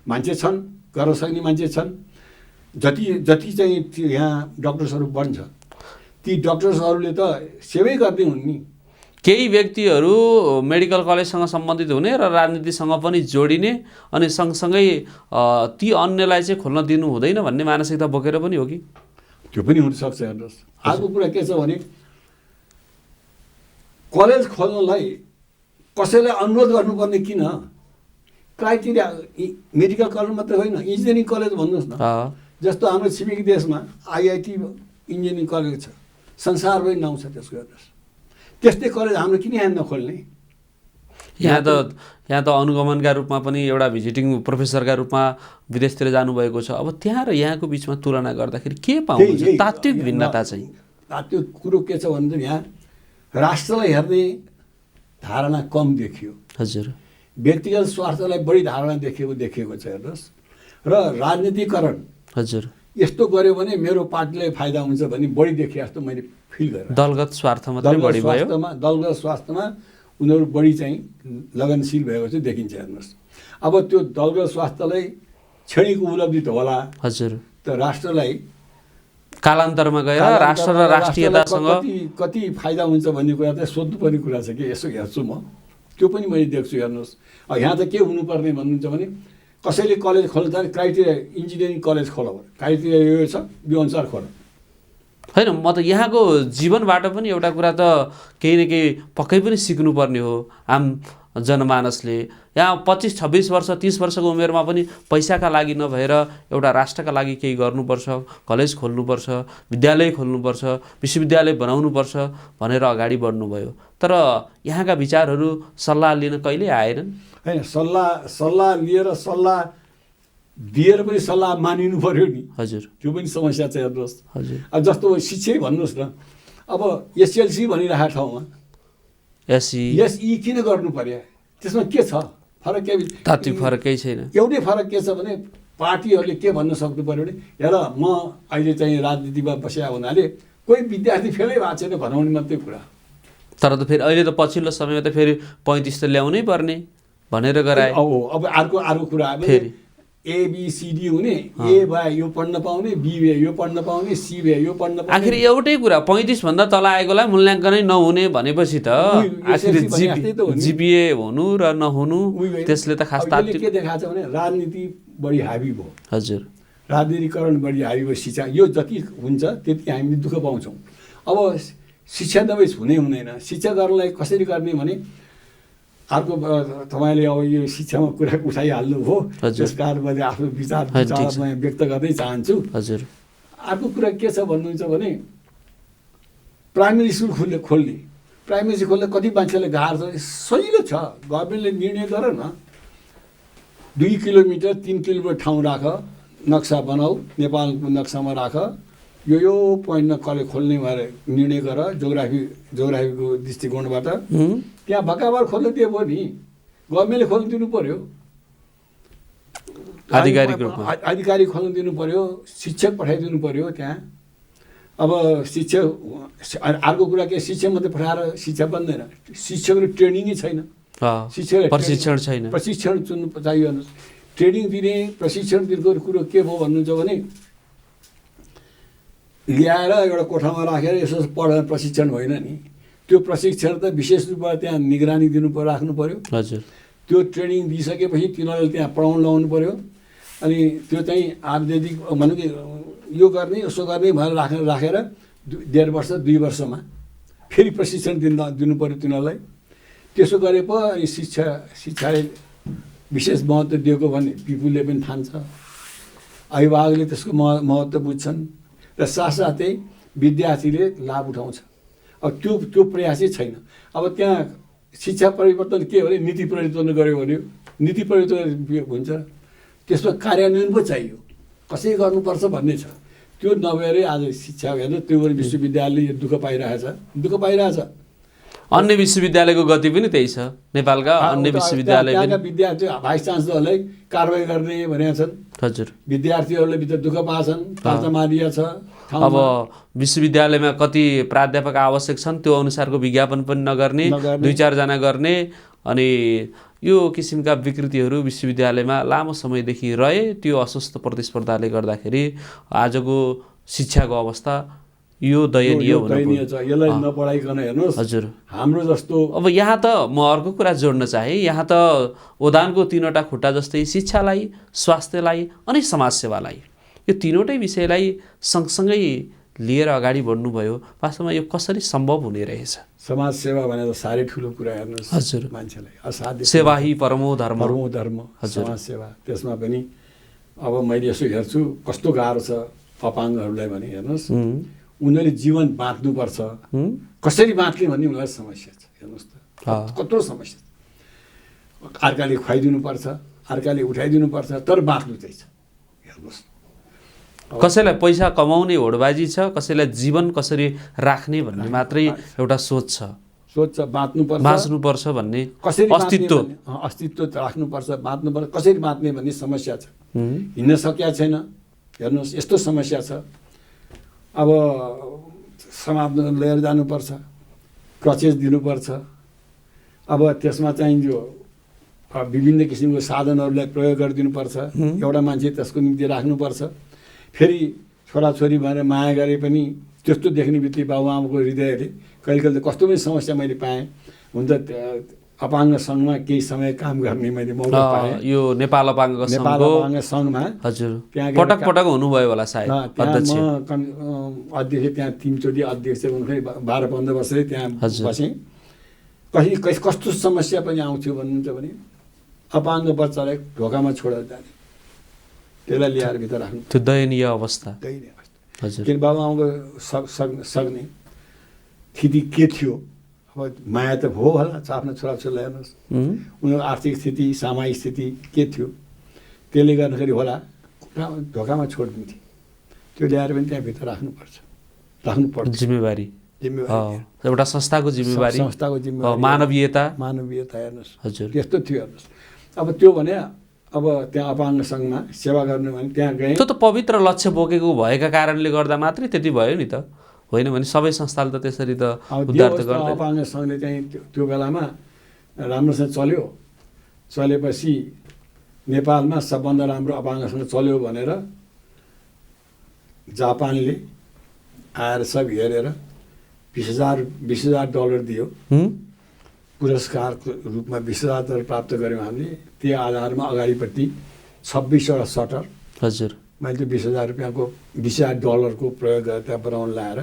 मान्छे छन्, गर्न सक्ने मान्छे छन्। जति चाहिँ यहाँ डक्टर्सहरू बन्छ ती डक्टर्सहरूले त सेवै गर्ने हुन् नि। केही व्यक्तिहरू मेडिकल कलेजसँग सम्बन्धित हुने र राजनीतिसँग पनि जोडिने अनि सँगसँगै ती अन्यलाई चाहिँ खोल्न दिनु हुँदैन भन्ने मानसिकता बोकेर पनि हो कि? त्यो पनि हुनसक्छ। हेर्नुहोस्, अर्को कुरा के छ भने कलेज खोल्नलाई कसैलाई अनुरोध गर्नुपर्ने किन? क्राइटेरिया मेडिकल कलेज मात्रै होइन, इन्जिनियरिङ कलेज भन्नुहोस् न। जस्तो हाम्रो छिमेकी देशमा आइआइटी इन्जिनियरिङ कलेज छ, संसारभरि नाउँ छ त्यसको। हेर्नुहोस्, त्यस्तै कलेज हाम्रो किन यहाँ नखोल्ने? यहाँ त अनुगमनका रूपमा पनि एउटा भिजिटिङ प्रोफेसरका रूपमा विदेशतिर जानुभएको छ। अब त्यहाँ र यहाँको बिचमा तुलना गर्दाखेरि के पाउँछ? तात्विक भिन्नता चाहिँ तात्विक कुरो के छ भने यहाँ राष्ट्रलाई हेर्ने धारणा कम देखियो। हजुर, व्यक्तिगत स्वार्थलाई बढी धारणा देखिएको छ। हेर्नुहोस्, र राजनीतिकरण हजुर यस्तो गर्यो भने मेरो पार्टीलाई फाइदा हुन्छ भन्ने बढी देखिए जस्तो मैले फिल गरेँ। दलगत स्वार्थ मात्रै बढी भयो। दलगत स्वार्थमा उनीहरू बढी चाहिँ लगनशील भएको चाहिँ देखिन्छ। हेर्नुहोस्, अब त्यो दलगत स्वार्थलाई क्षणिक उपलब्धि त होला, हजुर, त राष्ट्रलाई कालान्तरमा गएर राष्ट्र र राष्ट्रियतासँग कति फाइदा हुन्छ भन्ने कुरा त सोध्नुपर्ने कुरा छ कि। यसो हेर्छु म, त्यो पनि मैले देख्छु। हेर्नुहोस्, यहाँ त के हुनुपर्ने भन्नुहुन्छ भने कसैले कलेज खोल्नु त क्राइटेरिया इन्जिनियरिङ कलेज खोला भने क्राइटेरिया यो छ, यो अनुसार खोला। होइन, म त यहाँको जीवनबाट पनि एउटा कुरा त केही न केही पक्कै पनि सिक्नुपर्ने हो। आम जनमानसले यहाँ 25-26 वर्ष 30 वर्षको उमेरमा पनि पैसाका लागि नभएर एउटा राष्ट्रका लागि केही गर्नुपर्छ, कलेज खोल्नुपर्छ, विद्यालय खोल्नुपर्छ, विश्वविद्यालय बनाउनुपर्छ भनेर अगाडि बढ्नुभयो। तर यहाँका विचारहरू सल्लाह लिन कहिले आएनन्? होइन, सल्लाह लिएर सल्लाह दिएर पनि सल्लाह मानिनु पर्यो नि। हजुर, त्यो पनि समस्या छ। हेर्नुहोस्, हजुर, अब जस्तो शिक्षै भन्नुहोस् न, अब एसएलसी भनिरहेको ठाउँमा एसई किन गर्नु पर्यो? त्यसमा के छ फरक? के तात्विक फरक केही छैन। एउटै फरक के छ भने पार्टीहरूले के भन्न सक्नु पर्यो भने हेर म अहिले चाहिँ राजनीतिमा बसिया हुनाले कोही विद्यार्थी फेलै भएको छैन भनाउने मात्रै कुरा। तर त फेरि अहिले त पछिल्लो समयमा त फेरि 35 त ल्याउनै पर्ने भनेर गराए। अब अर्को कुरा फेरि ABCD हुने, ए भए यो पढ्न पाउने, बी भए यो पढ्न पाउने, सी भए यो पढ्न पाउने। आखिर एउटै कुरा 35 भन्दा तल आएकोलाई मूल्याङ्कनै नहुने भनेपछि त आखिर जिपिए हुनु र नहुनु त्यसले त खास तात्विक के देखाएको छ भने राजनीति बढी हावी भयो। हजुर, राजनीतिकरण बढी हावी भयो। शिक्षा यो जति हुन्छ त्यति हामीले दुःख पाउँछौँ। अब शिक्षा नभए हुँदैन। शिक्षा गर्नलाई कसरी गर्ने भने अर्को तपाईँले अब यो शिक्षामा कुरा उठाइहाल्नु हो, त्यस कारण मैले आफ्नो विचार व्यक्त गर्दै चाहन्छु। हजुर, अर्को कुरा के छ भन्नुहुन्छ भने प्राइमेरी स्कुल खोल्ने प्राइमेरी स्कुल खोल्दा कति मान्छेलाई गाह्रो छ? सजिलो छ, गभर्मेन्टले निर्णय गर न 2 किलोमिटर 3 किलोमिटर ठाउँ राख, नक्सा बनाऊ, नेपालको नक्सामा राख, यो पोइन्टमा कलेज खोल्ने भएर निर्णय गर जोग्राफीको दृष्टिकोणबाट। त्यहाँ भक्काबार खोल्नु दियो भयो नि, गभर्मेन्टले खोल्नु दिनु पर्यो, आधिकारिक खोल्नु दिनु पर्यो, शिक्षक पठाइदिनु पर्यो त्यहाँ। अब शिक्षक अर्को कुरा के, शिक्षक मात्रै पठाएर शिक्षा बन्दैन, शिक्षकले ट्रेनिङै छैन, प्रशिक्षण छैन, प्रशिक्षण चुन्नु चाहियो। ट्रेनिङ दिने प्रशिक्षण दिएको कुरो के भयो भन्नुहुन्छ भने ल्याएर एउटा कोठामा राखेर यसो पढाएर प्रशिक्षण होइन नि। त्यो प्रशिक्षण त विशेष रूपमा त्यहाँ निगरानी राख्नु पर्यो। हजुर, त्यो ट्रेनिङ दिइसकेपछि तिनीहरूले त्यहाँ पढाउन लगाउनु पर्यो। अनि त्यो चाहिँ आवेदिक भनौँ कि यो गर्ने उसो गर्ने भनेर राखेर 1.5 वर्ष 2 वर्षमा फेरि प्रशिक्षण दिनु पर्यो तिनीहरूलाई। त्यसो गरे पो अनि शिक्षाले विशेष महत्त्व दिएको भने पिपुलले पनि ठान्छ, अभिभावकले त्यसको महत्त्व बुझ्छन् र साथसाथै विद्यार्थीले लाभ उठाउँछ। अब त्यो प्रयासै छैन। अब त्यहाँ शिक्षा परिवर्तन के भने नीति परिवर्तन गर्यो भने नीति परिवर्तन हुन्छ, त्यसमा कार्यान्वयन पो चाहियो, कसरी गर्नुपर्छ भन्ने छ। त्यो नभएरै आज शिक्षा हेर्नु त्यो विश्वविद्यालयले दुःख पाइरहेछ। अन्य विश्वविद्यालयको गति पनि त्यही छ। नेपालका अन्य विश्वविद्यालय विद्यार्थी भाइस चान्सलरलाई कारवाही गर्ने भनेका छन्। हजुर। विद्यार्थीहरूले भित्र दुःख पाछन्, पर्चा मारिया छ। अब विश्वविद्यालयमा कति प्राध्यापक आवश्यक छन् त्यो अनुसारको विज्ञापन पनि नगर्ने, 2-4 जना गर्ने, अनि यो किसिमका विकृतिहरू विश्वविद्यालयमा लामो समयदेखि रहे। त्यो अस्वस्थ प्रतिस्पर्धाले गर्दाखेरि आजको शिक्षाको अवस्था यो दयनीय छ। यसलाई नपढाइकन हेर्नुहोस् हजुर हाम्रो जस्तो। अब यहाँ त म अर्को कुरा जोड्न चाहे, यहाँ त ओदानको 3वटा खुट्टा जस्तै शिक्षालाई, स्वास्थ्यलाई अनि समाजसेवालाई, यो 3वटै विषयलाई सँगसँगै लिएर अगाडि बढ्नुभयो। वास्तवमा यो कसरी सम्भव हुने रहेछ? समाजसेवा भनेर साह्रै ठुलो कुरा हेर्नुहोस् हजुर। मान्छेलाई असाध्य सेवा ही परमो धर्म। समाजसेवा, त्यसमा पनि अब मैले यसो हेर्छु कस्तो गाह्रो छ अपाङ्गहरूलाई भने हेर्नुहोस्, उनीहरूले जीवन बाँच्नुपर्छ, कसरी बाँच्ने भन्ने उनीहरूलाई समस्या छ। हेर्नुहोस् त कत्रो समस्या छ। अर्काले खुवाइदिनुपर्छ, अर्काले उठाइदिनुपर्छ, तर बाँच्नु चाहिँ छ। हेर्नुहोस् कसैलाई पैसा कमाउने होडबाजी छ, कसैलाई जीवन कसरी राख्ने भन्ने मात्रै एउटा सोच छ। बाँच्नुपर्छ भन्ने कसरी अस्तित्व राख्नुपर्छ, बाँच्नुपर्छ, कसरी बाँच्ने भन्ने समस्या छ। हिँड्न सकिया छैन। हेर्नुहोस् यस्तो समस्या छ। अब समाजमा लिएर जानुपर्छ, क्रचेज दिनुपर्छ। अब त्यसमा चाहिँ जो विभिन्न किसिमको साधनहरूलाई प्रयोग गरिदिनुपर्छ। एउटा मान्छे त्यसको निम्ति राख्नुपर्छ। फेरि छोराछोरी भनेर माया गरे पनि त्यस्तो देख्ने बित्तिकै बाबुआमाको हृदयले कहिले कहिले कस्तो पनि समस्या मैले पाएँ। हुन त अपाङ्ग सङ्घमा केही समय काम गर्ने मैले मौका पाएँ। यो नेपाल अपाङ्ग सङ्घमा हजुर पटक पटक हुनुभयो होला सायद अध्यक्ष। म अध्यक्ष त्यहाँ 3 चोटि अध्यक्ष हुँदाखेरि 12-15 वर्षै त्यहाँ बसेँ। कस्तो समस्या पनि आउँथ्यो भन्नुहुन्छ भने अपाङ्ग बच्चालाई ढोकामा छोडेर जाने, त्यसलाई ल्याएर भित्र राख्नु। त्यो दयनीय अवस्था। हजुर। किन बाबुआमाको सक्ने स्थिति के थियो? अब माया त हो होला आफ्नो छोराछोरीलाई। हेर्नुहोस् उनीहरूको आर्थिक स्थिति, सामाजिक स्थिति के थियो, त्यसले गर्दाखेरि होला ढोकामा छोडिदिन्थे। त्यो ल्याएर पनि त्यहाँभित्र राख्नुपर्छ। जिम्मेवारी एउटा संस्थाको जिम्मेवारी, मानवीयता हेर्नुहोस् हजुर त्यस्तो थियो। हेर्नुहोस् अब त्यो भने अब त्यहाँ अपाङ्ग सङ्घमा सेवा गर्नु भने त्यहाँ गएँ। त्यो त पवित्र लक्ष्य बोकेको भएका कारणले गर्दा मात्रै त्यति भयो नि त, होइन भने सबै संस्थाले त त्यसरी त उद्धार त गर्दैन। अपाङ्ग सङ्घले चाहिँ त्यो बेलामा राम्रोसँग चल्यो। चलेपछि नेपालमा सबभन्दा राम्रो अपाङ्ग सङ्घ चल्यो भनेर जापानले आएर सब हेरेर $20,000 दियो। पुरस्कारको रूपमा $20,000 प्राप्त गऱ्यौँ हामीले। त्यो आधारमा अगाडिपट्टि 26वटा सटर। हजुर। मैले त्यो $20,000 को प्रयोग गरेर त्यहाँ बनाउन लाएर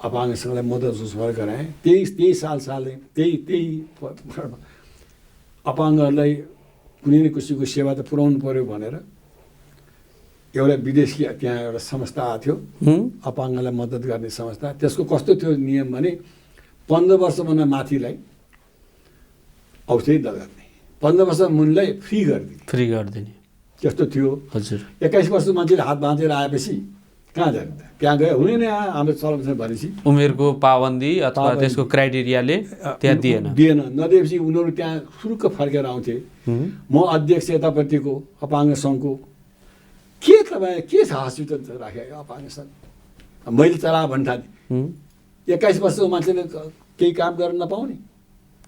अपाङ्ग सङ्घलाई मद्दत उसफल गराएँ। त्यही सालले त्यही अपाङ्गहरूलाई कुनै न किसिमको सेवा त पुर्याउनु पऱ्यो भनेर एउटा विदेशी त्यहाँ एउटा संस्था आएको थियो, अपाङ्गलाई मद्दत गर्ने संस्था। त्यसको कस्तो थियो नियम भने 15 वर्षभन्दा माथिलाई औषधि नगर्ने, 15 वर्ष मुनिलाई फ्री गरिदिने त्यस्तो थियो। हजुर। 21 वर्ष मान्छेले हात बाँचेर आएपछि कहाँ जाने त? त्यहाँ गयो हुने नै हाम्रो चलाउँछ भनेपछि उमेरको पाबन्दी अथवा त्यसको क्राइटेरियाले त्यहाँ दिएन। नदिएपछि उनीहरू त्यहाँ सुरुक्क फर्केर आउँथे। म अध्यक्ष यतापट्टिको अपाङ्ग सङ्घको के तपाईँ के छ हस्पिटल राखेको अपाङ्ग सङ्घ मैले चला भन्ठाने। 21 वर्षको मान्छेले केही काम गर्न नपाउने,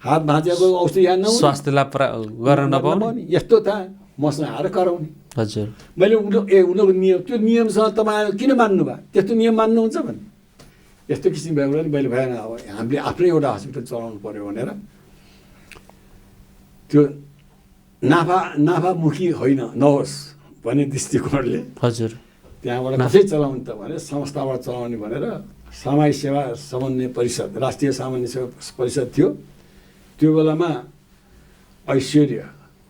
हात भाँचेको औषधि यहाँ नहुने, स्वास्थ्य लाभ गर्न नपाउने, यस्तो त मसँग आएर कराउने। हजुर। मैले उनीहरूको नियम त्यो नियमसँग तपाईँ किन मान्नु भयो? त्यस्तो नियम मान्नुहुन्छ भने यस्तो किसिम भएको पनि मैले भएन। अब हामीले आफ्नै एउटा हस्पिटल चलाउनु पऱ्यो भनेर त्यो नाफामुखी होइन नहोस् भन्ने दृष्टिकोणले हजुर त्यहाँबाट कसरी चलाउनु त भने संस्थाबाट चलाउने भनेर सामाजिक सेवा समन्वय परिषद, राष्ट्रिय सामान्य सेवा परिषद थियो। त्यो बेलामा ऐश्वर्य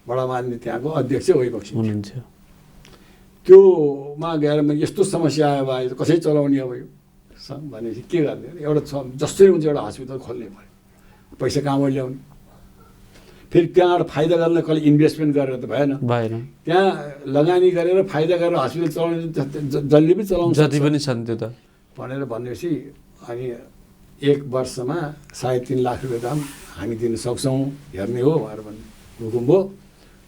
बडामान्ने त्यहाँको अध्यक्ष भइबक्सी हुनुहुन्थ्यो। त्योमा गएर मैले यस्तो समस्या आयो भयो कसरी चलाउने अब यो भनेपछि के गर्ने? एउटा जसरी हुन्छ एउटा हस्पिटल खोल्ने भयो, पैसा कहाँबाट ल्याउने? फेरि त्यहाँबाट फाइदा गर्न कहिले इन्भेस्टमेन्ट गरेर त भएन। त्यहाँ लगानी गरेर फाइदा गरेर हस्पिटल चलाउने जसले पनि चलाउँछ, जति पनि छन् त्यो त भनेर भनेपछि अनि 1 वर्षमा 3.5 लाख रुपियाँ दाम हामी दिन सक्छौँ हेर्ने हो भनेर भन्ने हुकुम भयो।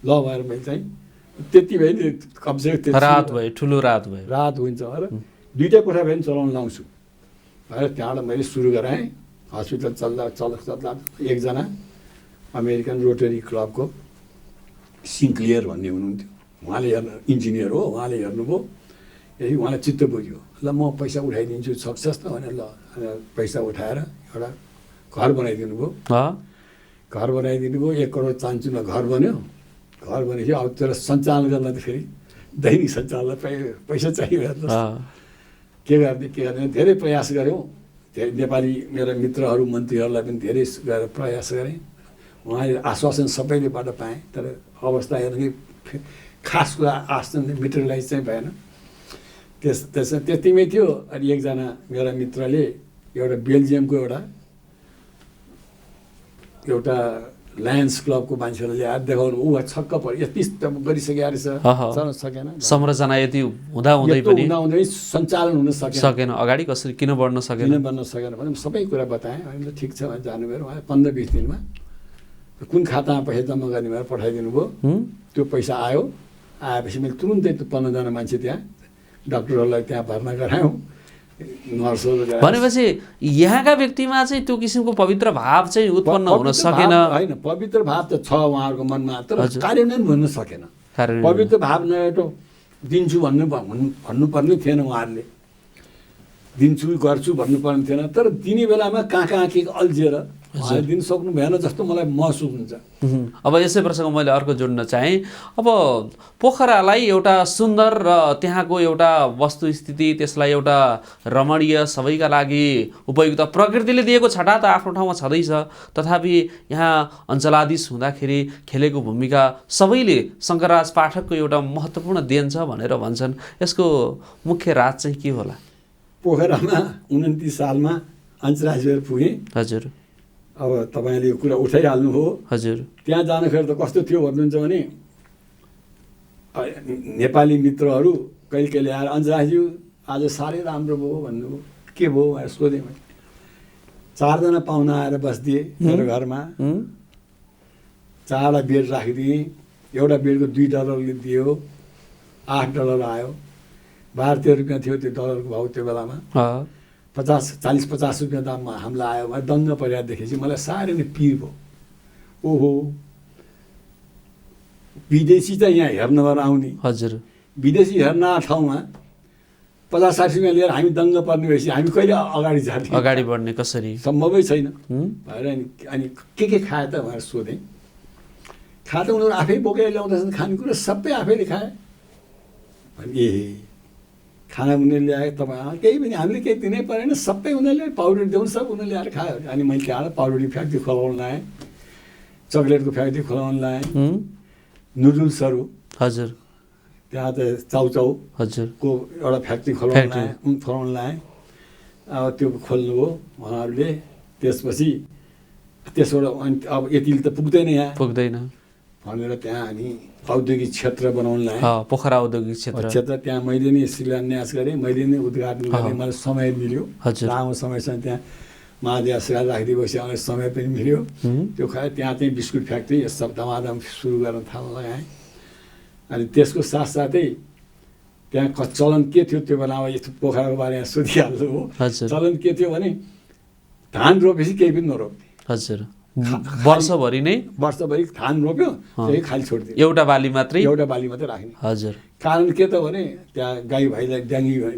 ल भएर मैले चाहिँ त्यति भए नि कमसेकम त्यति रात भयो, ठुलो रात भयो। रात हुन्छ र 2टा कोठा भए पनि चलाउन लाउँछु भनेर त्यहाँबाट मैले सुरु गराएँ। हस्पिटल चल्दा एकजना अमेरिकन रोटरी क्लबको सिन्क्लियर भन्ने हुनुहुन्थ्यो, उहाँले इन्जिनियर हो, उहाँले हेर्नुभयो, यदि उहाँलाई चित्त बुझ्यो, ल म पैसा उठाइदिन्छु, सक्छस् त भनेर ल पैसा उठाएर एउटा घर बनाइदिनु भयो। घर बनाइदिनु भयो, 1 करोड चान्चुमा घर बन्यो। घर बनेपछि अब त्यसलाई सञ्चालन गर्न त फेरि दैनिक सञ्चालनलाई पैसा चाहियो। के गर्ने धेरै प्रयास गऱ्यौँ। धेरै नेपाली मेरा मित्रहरू मन्त्रीहरूलाई पनि धेरै प्रयास गरेँ। उहाँले आश्वासन सबैलेबाट पाएँ, तर अवस्था हेर्नु खास कुरा आश्वासन मेटेरियलाइज चाहिँ भएन। त्यसमा त्यतिमै थियो। अनि एकजना मेरा मित्रले एउटा बेल्जियमको एउटा लायन्स क्लबको मान्छेलाई ल्याएर देखाउनु, ऊ छक्क पऱ्यो, यति गरिसकेको रहेछ, चल्न सकेन। संरचना यति हुँदाहुँदै पनि सञ्चालन हुन सकेन, अगाडि कसरी किन बढ्न सकेन भने सबै कुरा बताएँ। अनि ठिक छ भने जानुभयो। उहाँले 15-20 दिनमा कुन खातामा पैसा जम्मा गर्ने भएर पठाइदिनु भयो। त्यो पैसा आयो। आएपछि मैले तुरुन्तै त्यो 15जना मान्छे त्यहाँ डाक्टरहरूलाई त्यहाँ भर्ना गरायौँ, नर्सहरू। भनेपछि यहाँका व्यक्तिमा चाहिँ त्यो किसिमको पवित्र भाव चाहिँ उत्पन्न हुन सकेन। होइन, पवित्र भाव त छ उहाँहरूको मनमा, तर कार्यान्वयन हुन सकेन। पवित्र भाव नएटो दिन्छु भन्नुपर्ने थिएन। उहाँहरूले दिन्छु गर्छु भन्नुपर्ने थिएन, तर दिने बेलामा कहाँ के अल्झिएर उहाँले दिन सक्नु भएन जस्तो मलाई महसुस हुन्छ। अब यसै प्रसङ्ग मैले अर्को जोड्न चाहेँ। अब पोखरालाई एउटा सुन्दर र त्यहाँको एउटा वस्तुस्थिति, त्यसलाई एउटा रमणीय, सबैका लागि उपयुक्त प्रकृतिले दिएको छटा त आफ्नो ठाउँमा छँदैछ, तथापि यहाँ अञ्चलाधीश हुँदाखेरि खेलेको भूमिका सबैले शङ्करराज पाठकको एउटा महत्त्वपूर्ण देन छ भनेर भन्छन्। यसको मुख्य राज चाहिँ के होला? पोखरामा 29 सालमा अञ्चलाधीश पुगेँ। हजुर। अब तपाईँले यो कुरा उठाइहाल्नु हो। हजुर। त्यहाँ जाँदाखेरि त कस्तो थियो भन्नुहुन्छ भने नेपाली मित्रहरू कहिले ल्याएर अञ्जलाज्यू आज साह्रै राम्रो भयो भन्नुभयो। के भयो भनेर सोधेँ मैले। 4 जना पाहुना आएर बसिदिए मेरो घरमा। 4वटा बेड राखिदिएँ। एउटा बेडको $2 दियो, $8 आयो। 12-13 रुपियाँ थियो त्यो डलरको भाउ त्यो बेलामा। 40-50 रुपियाँ दाममा हामीलाई आयो भने दङ्ग परिरहेदेखि मलाई साह्रै नै पिर भयो। ओहो, विदेशी चाहिँ यहाँ हेर्नबाट आउने। हजुर। विदेशी हेर्न ठाउँमा 50-60 रुपियाँ लिएर हामी दङ्ग पर्ने भएपछि हामी कहिले अगाडि बढ्ने कसरी? सम्भवै छैन भएर अनि के खाए त भनेर सोधेँ। खाए त उनीहरू आफै बोकेर ल्याउँदैछन्, खानेकुरा सबै आफैले खाए भने। खाना उनीहरूले ल्याए, तपाईँ केही पनि हामीले केही दिनै परेन, सबै उनीहरूले पाउडर देऊ सब उनीहरूले ल्याएर खायो। अनि मैले त्यहाँबाट पाउडरी फ्याक्ट्री खोलाउन लाएँ, चक्लेटको फ्याक्ट्री खोलाउन लाएँ, नुडल्सहरू। हजुर। त्यहाँ त चाउचाउ हजुरको एउटा फ्याक्ट्री खोलाउन लाएँ। अब त्यो खोल्नुभयो उहाँहरूले। त्यसपछि त्यसबाट अब यतिले त पुग्दैन, यहाँ पुग्दैन भनेर त्यहाँ हामी औद्योगिक क्षेत्र बनाउन लाएँ। पोखरा औद्योगिक क्षेत्र त्यहाँ मैले नै शिलान्यास गरेँ, मैले नै उद्घाटन गरेँ। मलाई समय मिल्यो, लामो समयसम्म त्यहाँ महादेव शिलान्यास राखिदिएपछि मलाई समय पनि मिल्यो। त्यो खाएँ। त्यहाँ चाहिँ बिस्कुट फ्याक्ट्री यस सब धमाधम सुरु गर्न थाल्न लगाएँ। अनि त्यसको साथसाथै त्यहाँ चलन के थियो त्यो बेलामा, यस्तो पोखराको बारेमा सोधिहाल्नु हो। चलन के थियो भने धान रोपेपछि केही पनि नरोप्ने। हजुर। वर्षभरि धान रोप्यो, त्यही खाली छोडिदियो, एउटा बाली मात्रै राख्ने। हजुर। कारण के त भने त्यहाँ गाई भाइलाई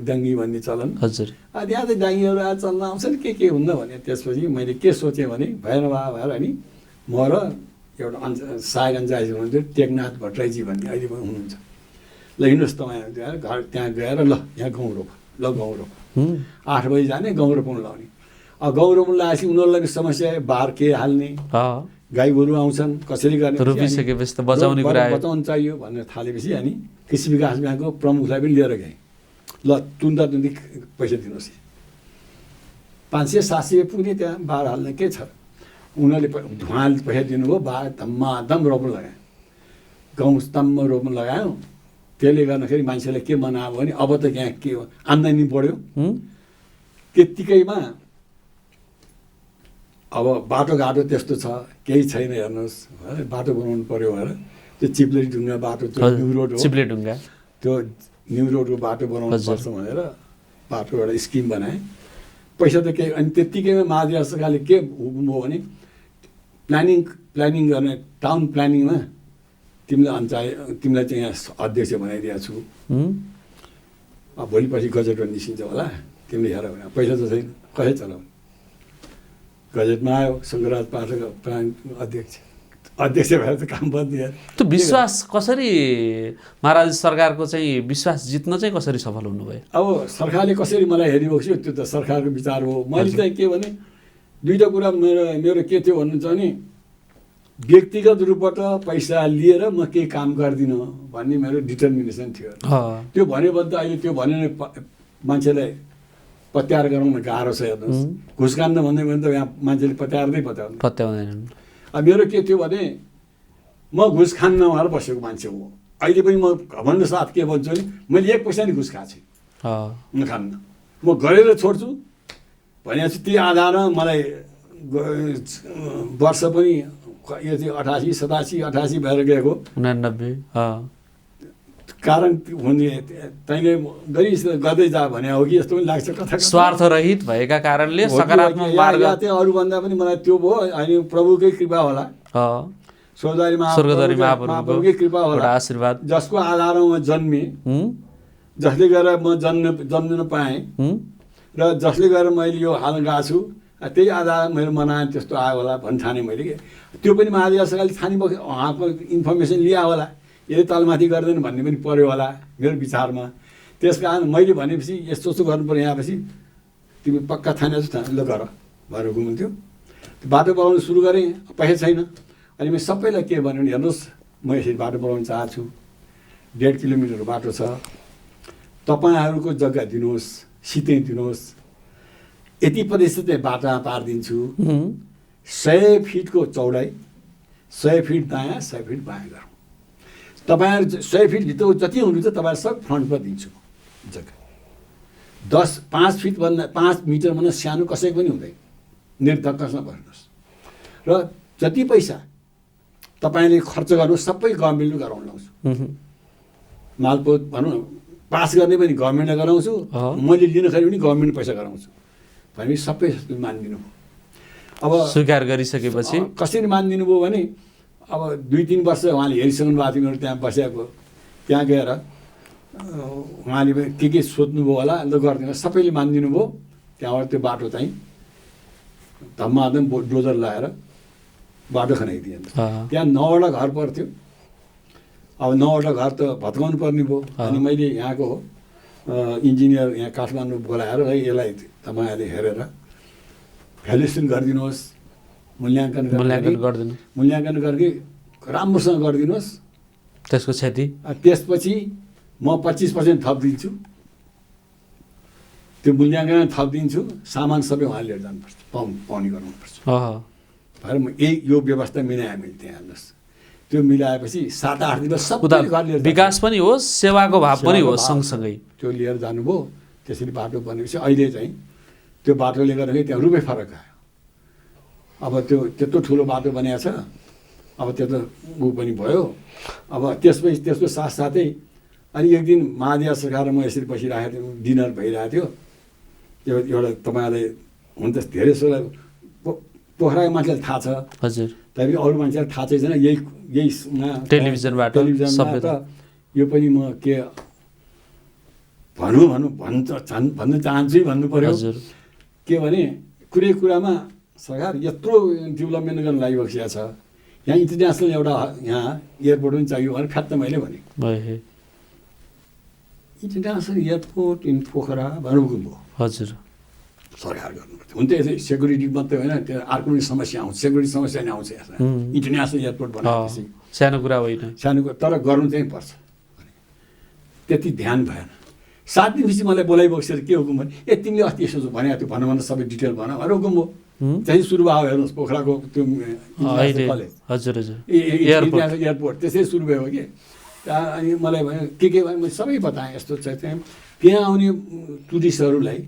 डाङ्गी भन्ने चलन। हजुर। त्यहाँ त डाङ्गीहरू आएर चल्न आउँछन्, के हुन्न भने। त्यसपछि मैले के सोचेँ भने भएन भएर अनि म र एउटा सहायक अञ्चलाधीश हुनुहुन्थ्यो टेकनाथ भट्टराईजी भन्ने, अहिले पनि हुनुहुन्छ। ल हिँड्नुहोस् तपाईँ घर त्यहाँ गएर ल यहाँ गहुँ रोप, ल गहुँ रोप। 8 बजी जाने, गहुँ रोप्नु लाउने। अब गहुँ रोप्नु लगाएपछि उनीहरूलाई पनि समस्या, बार के हाल्ने, गाई गोरु आउँछन्, कसरी गर्ने, रोपिसकेपछि त बचाउन चाहियो भनेर थालेपछि अनि कृषि विकास ब्याङ्कको प्रमुखलाई पनि लिएर गएँ। ल तुन्दी पैसा दिनुहोस्। 500-700 पुग्ने त्यहाँ बार हाल्ने के छ। उनीहरूले धुवाले पैसा दिनुभयो, बार धम्माधम रोप्नु लगाएँ। गहुँ स्तम्भ रोप्नु लगायौँ। त्यसले गर्दाखेरि मान्छेलाई के मनायो भने अब त यहाँ के हो, आम्दानी बढ्यो। त्यत्तिकैमा अब बाटोघाटो त्यस्तो छ, केही छैन हेर्नुहोस्, बाटो बनाउनु पऱ्यो भनेर त्यो चिप्लेरी ढुङ्गा बाटो त्यो न्यु रोड हो, चिप्ले ढुङ्गा त्यो न्यु रोडको बाटो बनाउनु पर्छ भनेर बाटो एउटा स्किम बनाए। पैसा त केही, अनि त्यत्तिकैमा महादेव सरकारले के हुकुम हो भने प्लानिङ गर्ने टाउन प्लानिङमा तिमीलाई चाहिँ यहाँ अध्यक्ष बनाइदिएको छु, भोलि पछि गजेटमा निस्किन्छ होला, तिमीले हेर भने पैसा त छैन, कसै चलाउने। गजेटमा आयो शङ्करराज पाठक अध्यक्ष भएर त काम बन्दियो। त्यो विश्वास कसरी महाराज सरकारको चाहिँ विश्वास जित्न चाहिँ कसरी सफल हुनुभयो? अब सरकारले कसरी मलाई हेरिबक्स्यो त्यो त सरकारको विचार हो। मैले चाहिँ के भने दुईवटा कुरा मेरो के थियो भन्नुहुन्छ भने व्यक्तिगत रूपबाट पैसा लिएर म केही काम गर्दिनँ भन्ने मेरो डिटर्मिनेसन थियो। त्यो भन्यो भने त अहिले त्यो भन्यो भने मान्छेलाई पत्यार गराउन गाह्रो छ। हेर्नुहोस्, घुस खान्न भन्दै भने त यहाँ मान्छेले पत्याउँदैनन्। अब मेरो के थियो भने म घुस खान्न भनेर बसेको मान्छे हो। अहिले पनि म घमण्ड साथ के भन्छु भने मैले एक पैसा नि घुस खाएको छैन, म खान्न, म गरेर छोड्छु भनेपछि त्यही आधारमा मलाई वर्ष पनि यो चाहिँ 88 भएर गएको 89 कारण हुने तैँले गर्दै जा भने हो कि जस्तो पनि लाग्छ। कथा स्वार्थरहित भएका कारणले सकारात्मक मार्ग त्यो अरूभन्दा पनि मलाई त्यो भयो। अनि प्रभुकै कृपा होला, स्वर्गद्वारी महाप्रभुकै कृपा होला, आशीर्वाद, जसको आधारमा म जन्मेँ, जसले गर्दा म जन्मिन पाएँ र जसले गर्दा मैले यो हाल गएको छु, त्यही आधारमा मेरो मनाए त्यस्तो आयो होला भन्ने ठाने मैले। त्यो पनि महादेव सरकारले छानिबक्यो, उहाँको इन्फर्मेसन लिया होला, यसले तलमाथि गर्दैन भन्ने पनि पर्यो होला मेरो विचारमा। त्यस कारण मैले भनेपछि यस्तो गर्नु पर्यो, यहाँपछि तिमी पक्का ठानेछौ ल गर भनेर घुम्थ्यो। बाटो बनाउनु सुरु गरेँ, पैसा छैन। अनि मैले सबैलाई के भन्यो भने हेर्नुहोस्, म यसरी बाटो बनाउन चाहन्छु, 1.5 किलोमिटर बाटो छ, तपाईँहरूको जग्गा दिनुहोस्, सितै दिनुहोस्, यति प्रतिशत बाटोमा पारिदिन्छु, 100 फिटको चौडाइ, 100 फिट दायाँ 100 फिट बायाँ गरौँ, तपाईँहरू 100 फिटभित्र जति हुनुहुन्छ तपाईँहरू सब फ्रन्टमा दिन्छु जग्गा। 5 फिटभन्दा 5 मिटरभन्दा सानो कसैको पनि हुँदैन, निर्धक्कसँग बस्नुहोस् र जति पैसा तपाईँले खर्च गर्नुहोस् सबै गभर्मेन्टले गराउन लाउँछु। मालपोत भनौँ पास गर्ने पनि गभर्मेन्टले गराउँछु, मैले लिन खै पनि गभर्मेन्ट पैसा गराउँछु भनेपछि सबै मानिदिनु भयो। अब स्वीकार गरिसकेपछि कसरी मानिदिनु भयो भने अब 2-3 वर्ष उहाँले हेरिसक्नु भएको थियो मेरो त्यहाँ बसेको। त्यहाँ गएर उहाँले के सोध्नुभयो होला, अन्त गरिदिनु, सबैले मानिदिनु भयो। त्यहाँबाट त्यो बाटो चाहिँ धम्माधम डोजर लगाएर बाटो खनाइदिएन। त्यहाँ 9वटा घर पर्थ्यो। अब 9वटा घर त भत्काउनु पर्ने भयो। अनि मैले यहाँको इन्जिनियर यहाँ काठमाडौँ बोलाएर यसलाई तपाईँहरूले हेरेर भ्यालुएसन गरिदिनुहोस्, मूल्याङ्कन गरिदिनु राम्रोसँग गरिदिनुहोस्, त्यसको क्षति त्यसपछि म 25% थपिदिन्छु, त्यो मूल्याङ्कन थपिदिन्छु, सामान सबै उहाँले लिएर जानुपर्छ, पाउने गराउनुपर्छ भनेर म यो व्यवस्था मिलाएँ मैले। त्यहाँ हेर्नुहोस्, त्यो मिलाएपछि 7-8 दिन सबै विकास पनि होस्, सेवाको भाव पनि होस्, सँगसँगै त्यो लिएर जानुभयो। त्यसरी बाटो बनेपछि अहिले चाहिँ त्यो बाटोले गर्दाखेरि त्यहाँ रुपैयाँ फरक आयो। अब त्यो त्यत्रो ठुलो बाटो बनिएको छ, अब त्यो त ऊ पनि भयो। अब त्यसपछि त्यसको साथसाथै अनि एक दिन महादेव सरकार म यसरी बसिरहेको थिएँ, डिनर भइरहेको थियो। त्यो एउटा तपाईँलाई हुन त धेरै सो पोखराको मान्छेलाई थाहा छ, हजुर, तैपनि अरू मान्छेलाई थाहा छैन। यहीमा टेलिभिजनमा त यो पनि म के भन्न चाहन्छु भन्नु पर्यो। के भने कुनै कुरामा सरकार यत्रो डेभलपमेन्ट गर्न लागिबसेको छ, यहाँ इन्टरनेसनल एउटा यहाँ एयरपोर्ट पनि चाहियो भनेर फ्याट्ट मैले भने इन्टरनेसनल एयरपोर्ट इन पोखरा भनेर हुकुम भयो। हजुर, सरकार गर्नुपर्छ। हुन त यसै सेक्युरिटी मात्रै होइन, त्यो अर्को पनि समस्या आउँछ, सेक्युरिटी समस्या नै आउँछ। यसमा इन्टरनेसनल एयरपोर्ट बनाएपछि सानो कुरा होइन, सानो कुरा, तर गर्नु चाहिँ पर्छ। त्यति ध्यान भएन। 7 दिनपछि मलाई बोलाइ बसेर के हुकुम भने तिमीले अस्ति यसो भनेको थियो भन सबै डिटेल भन भनेर हुकुम भयो। त्यही सुरु भयो। हेर्नुहोस्, पोखराको त्यो कलेज, हजुर हजुर, एयरपोर्ट त्यसै सुरु भयो कि। अनि मलाई भन्यो के भयो, मैले सबै बताएँ। यस्तो चाहिँ त्यहाँ आउने टुरिस्टहरूलाई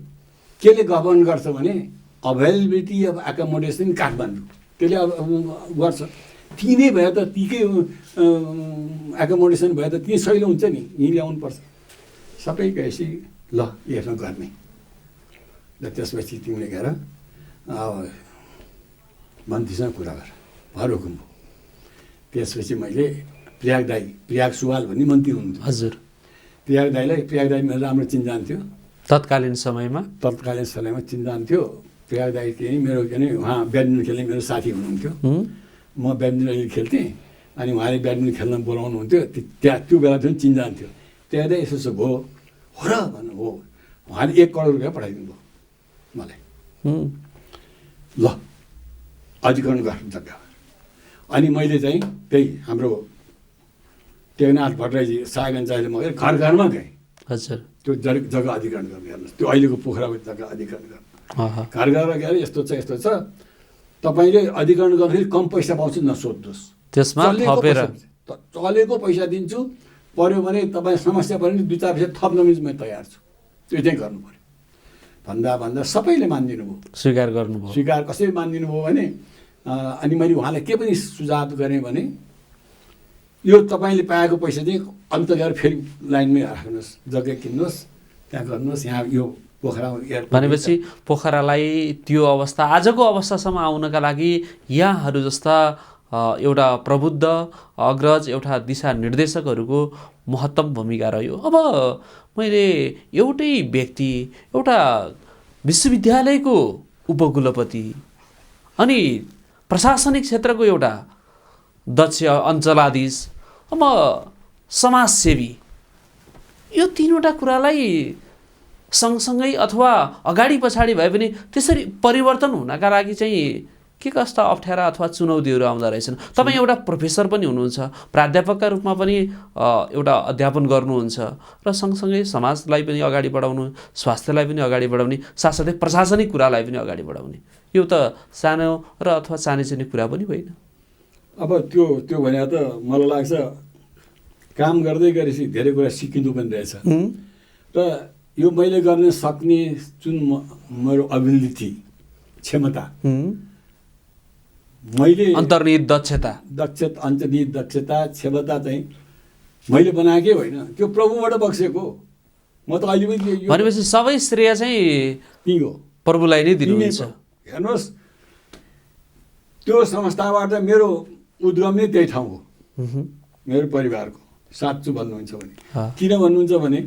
केले गभर्न गर्छ भने अभाइलेबिलिटी अफ एकोमोडेसन काठमाडौँ त्यसले अब गर्छ। तिनै भयो त तीकै एकोमोडेसन भयो त ती सहिलो हुन्छ नि, यहीँ ल्याउनुपर्छ सबै गएपछि ल यसमा गर्ने। र त्यसपछि तिमीले गएर मन्त्रीसँग कुरा गर, भर हुकुम भयो। त्यसपछि मैले प्रियाग सुवाल भन्ने मन्त्री हुनुहुन्थ्यो। हजुर। प्रियाग दाई मेरो राम्रो चिन्जान थियो तत्कालीन समयमा चिन्जान थियो। प्रियाग दाई मेरो के अरे उहाँ ब्याडमिन्टन खेल्ने मेरो साथी हुनुहुन्थ्यो। म ब्याडमिन्टन अहिले खेल्थेँ, अनि उहाँले ब्याडमिन्टन खेल्न बोलाउनुहुन्थ्यो। त्यो बेला पनि चिन्जान थियो। त्यहाँ दाई यसो भयो हो र भन्नु हो, उहाँले 1 करोड रुपियाँ पठाइदिनु भयो मलाई। ल अधिकरण गर्नु जग्गा। अनि मैले चाहिँ त्यही हाम्रो टेकनाथ भट्टराईजी सागन चाहिँले म घर घरमा गएँ। हजुर। त्यो जग्गा अधिकरण गर्नु, हेर्नुहोस् त्यो अहिलेको पोखराको जग्गा अधिकरण गर्नु। घर घरमा गएर यस्तो छ तपाईँले अधिकरण गर्दाखेरि कम पैसा पाउँछु नसोध्नुहोस्, त्यसमा थपेर चलेको पैसा दिन्छु, पर्यो भने तपाईँ समस्या पऱ्यो भने 2-4 पैसा थप्न पनि म तयार छु, त्यो चाहिँ गर्नु पऱ्यो भन्दा सबैले मानिदिनु भयो, स्वीकार गर्नुभयो। स्वीकार कसरी मानिदिनु भयो भने अनि मैले उहाँलाई के पनि सुझाव गरेँ भने यो तपाईँले पाएको पैसा चाहिँ अन्त गएर फेरि लाइनमै राख्नुहोस्, जग्गा किन्नुहोस्, त्यहाँ गर्नुहोस्, यहाँ यो पोखरा भनेपछि पोखरालाई त्यो अवस्था आजको अवस्थासम्म आउनका लागि यहाँहरू जस्ता एउटा प्रबुद्ध अग्रज एउटा दिशानिर्देशकहरूको महत्तम भूमिका रह्यो। अब मैले एउटै व्यक्ति एउटा विश्वविद्यालयको उपकुलपति अनि प्रशासनिक क्षेत्रको एउटा दक्ष अञ्चलाधीश, अब समाजसेवी, यो तीनवटा कुरालाई सँगसँगै अथवा अगाडि पछाडि भए पनि त्यसरी परिवर्तन हुनका लागि चाहिँ के कस्ता अप्ठ्यारा अथवा चुनौतीहरू आउँदो रहेछन्? तपाईँ एउटा प्रोफेसर पनि हुनुहुन्छ, प्राध्यापकका रूपमा पनि एउटा अध्यापन गर्नुहुन्छ र सँगसँगै समाजलाई पनि अगाडि बढाउनु, स्वास्थ्यलाई पनि अगाडि बढाउने, साथसाथै प्रशासनिक कुरालाई पनि अगाडि बढाउने, यो त सानो र अथवा सानोचिने कुरा पनि होइन। अब त्यो भने त मलाई लाग्छ काम गर्दै गरेपछि धेरै कुरा सिकिनु पनि रहेछ। र यो मैले गर्न सक्ने जुन मेरो एबिलिटी क्षमता, मैले अन्तर्निहित दक्षता क्षमता चाहिँ मैले बनाएकै होइन, त्यो प्रभुबाट बक्सेको। म त अहिले पनि भनेपछि सबै श्रेय चाहिँ त्यही हो, प्रभुलाई नै दिनुहुन्छ। हेर्नुहोस् त्यो संस्थाबाट मेरो उद्गम नै त्यही ठाउँ हो, मेरो परिवारको साँच्चो भन्नुहुन्छ भने। किन भन्नुहुन्छ भने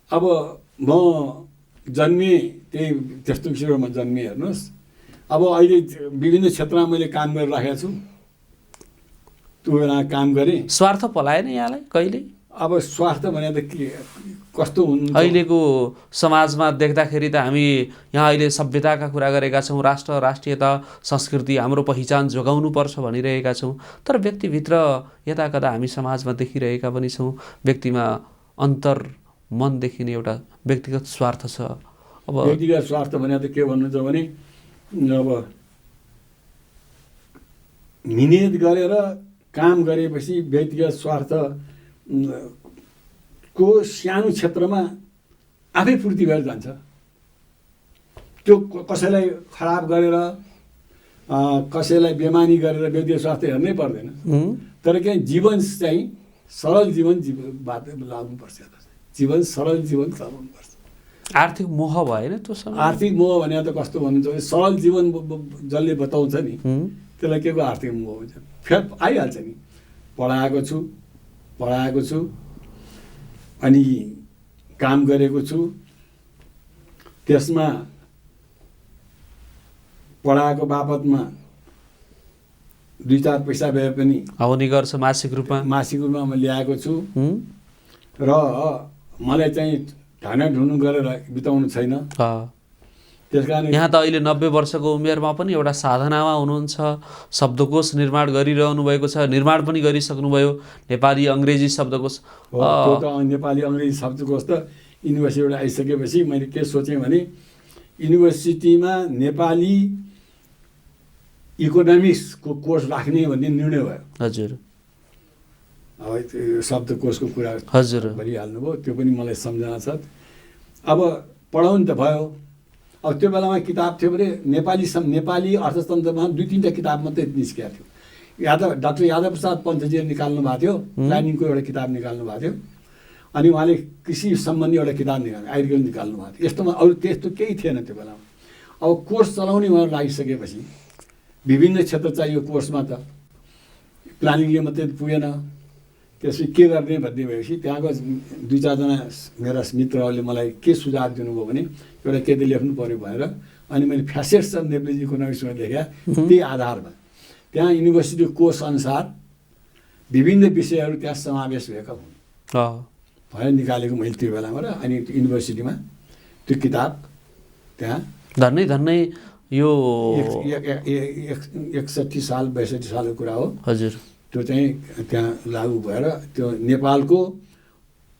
अब म जन्मेँ त्यस्तो किसिममा जन्मेँ। हेर्नुहोस् अब अहिले विभिन्न क्षेत्रमा मैले काम गरिराखेको छु, त्यो बेला काम गरेँ। स्वार्थ पलाएन यहाँलाई कहिले? अब स्वार्थ भने त के कस्तो हुनु, अहिलेको समाजमा देख्दाखेरि त हामी यहाँ अहिले सभ्यताका कुरा गरेका छौँ, राष्ट्रियता संस्कृति हाम्रो पहिचान जोगाउनुपर्छ भनिरहेका छौँ, तर व्यक्तिभित्र यताकता हामी समाजमा देखिरहेका पनि छौँ। व्यक्तिमा अन्तर मन देखिने एउटा व्यक्तिगत स्वार्थ छ। अब व्यक्तिगत स्वार्थ भने त के भन्नुहुन्छ भने अब मिहिनेत गरेर काम गरेपछि व्यक्तिगत स्वार्थ को सानो क्षेत्रमा आफै पूर्ति भएर जान्छ। त्यो कसैलाई खराब गरेर कसैलाई बेमानी गरेर व्यक्तिगत स्वास्थ्य हेर्नै पर्दैन। तर के जीवन चाहिँ सरल जीवन लाग्नुपर्छ, जीवन सरल जीवन चलाउनुपर्छ। आर्थिक मोह भएन त्यो समय? आर्थिक मोह भने त कस्तो भन्नुहुन्छ भने सरल जीवन जसले बताउँछ नि त्यसलाई के को आर्थिक मोह हुन्छ, फेरि आइहाल्छ नि। पढाएको छु अनि काम गरेको छु, त्यसमा पढाएको बापतमा 2-4 पैसा भए पनि आउने गर्छ मासिक रूपमा म ल्याएको छु। र मलाई चाहिँ ढाँडा गरेर बिताउनु छैन। त्यसकारण यहाँ त अहिले 90 वर्षको उमेरमा पनि एउटा साधनामा हुनुहुन्छ, शब्दकोश निर्माण गरिरहनु भएको छ, निर्माण पनि गरिसक्नुभयो नेपाली अङ्ग्रेजी शब्दकोश। त्यो त नेपाली अङ्ग्रेजी शब्दकोश त युनिभर्सिटीबाट आइसकेपछि मैले के सोचेँ भने युनिभर्सिटीमा नेपाली इकोनोमिक्सको कोर्स राख्ने भन्ने निर्णय भयो। हजुर। अब त्यो शब्दकोशको कुरा हजुर भनिहाल्नु भयो, त्यो पनि मलाई सम्झना छ। अब पढाउनु त भयो। अब त्यो बेलामा किताब थियो भने नेपाली अर्थतन्त्रमा 2-3टा किताब मात्रै निस्केको थियो। डाक्टर यादव प्रसाद पन्तजीले निकाल्नु भएको थियो, प्लानिङको एउटा किताब निकाल्नु भएको थियो। अनि उहाँले कृषि सम्बन्धी एउटा किताब एग्रिकल्चर निकाल्नु भएको थियो। यस्तोमा अरू त्यस्तो केही थिएन त्यो बेलामा। अब कोर्स चलाउने उहाँहरू लागिसकेपछि विभिन्न क्षेत्र चाहियो कोर्समा, त प्लानिङले मात्रै पुगेन। त्यसपछि के गर्ने भन्ने भएपछि त्यहाँको 2-4जना मेरा मित्रहरूले मलाई के सुझाव दिनुभयो भने एउटा केही लेख्नु पऱ्यो भनेर। अनि मैले फ्यासेट्स अफ नेपाली इकोनोमिक्समा लेखेँ। त्यही आधारमा त्यहाँ युनिभर्सिटी कोर्स अनुसार विभिन्न विषयहरू त्यहाँ समावेश भएका हुन् भनेर निकालेको मैले त्यो बेलामा। र अनि युनिभर्सिटीमा त्यो किताब त्यहाँ धन्नै यो 61 साल 62 सालको कुरा हो। हजुर। त्यो चाहिँ त्यहाँ लागू भएर त्यो नेपालको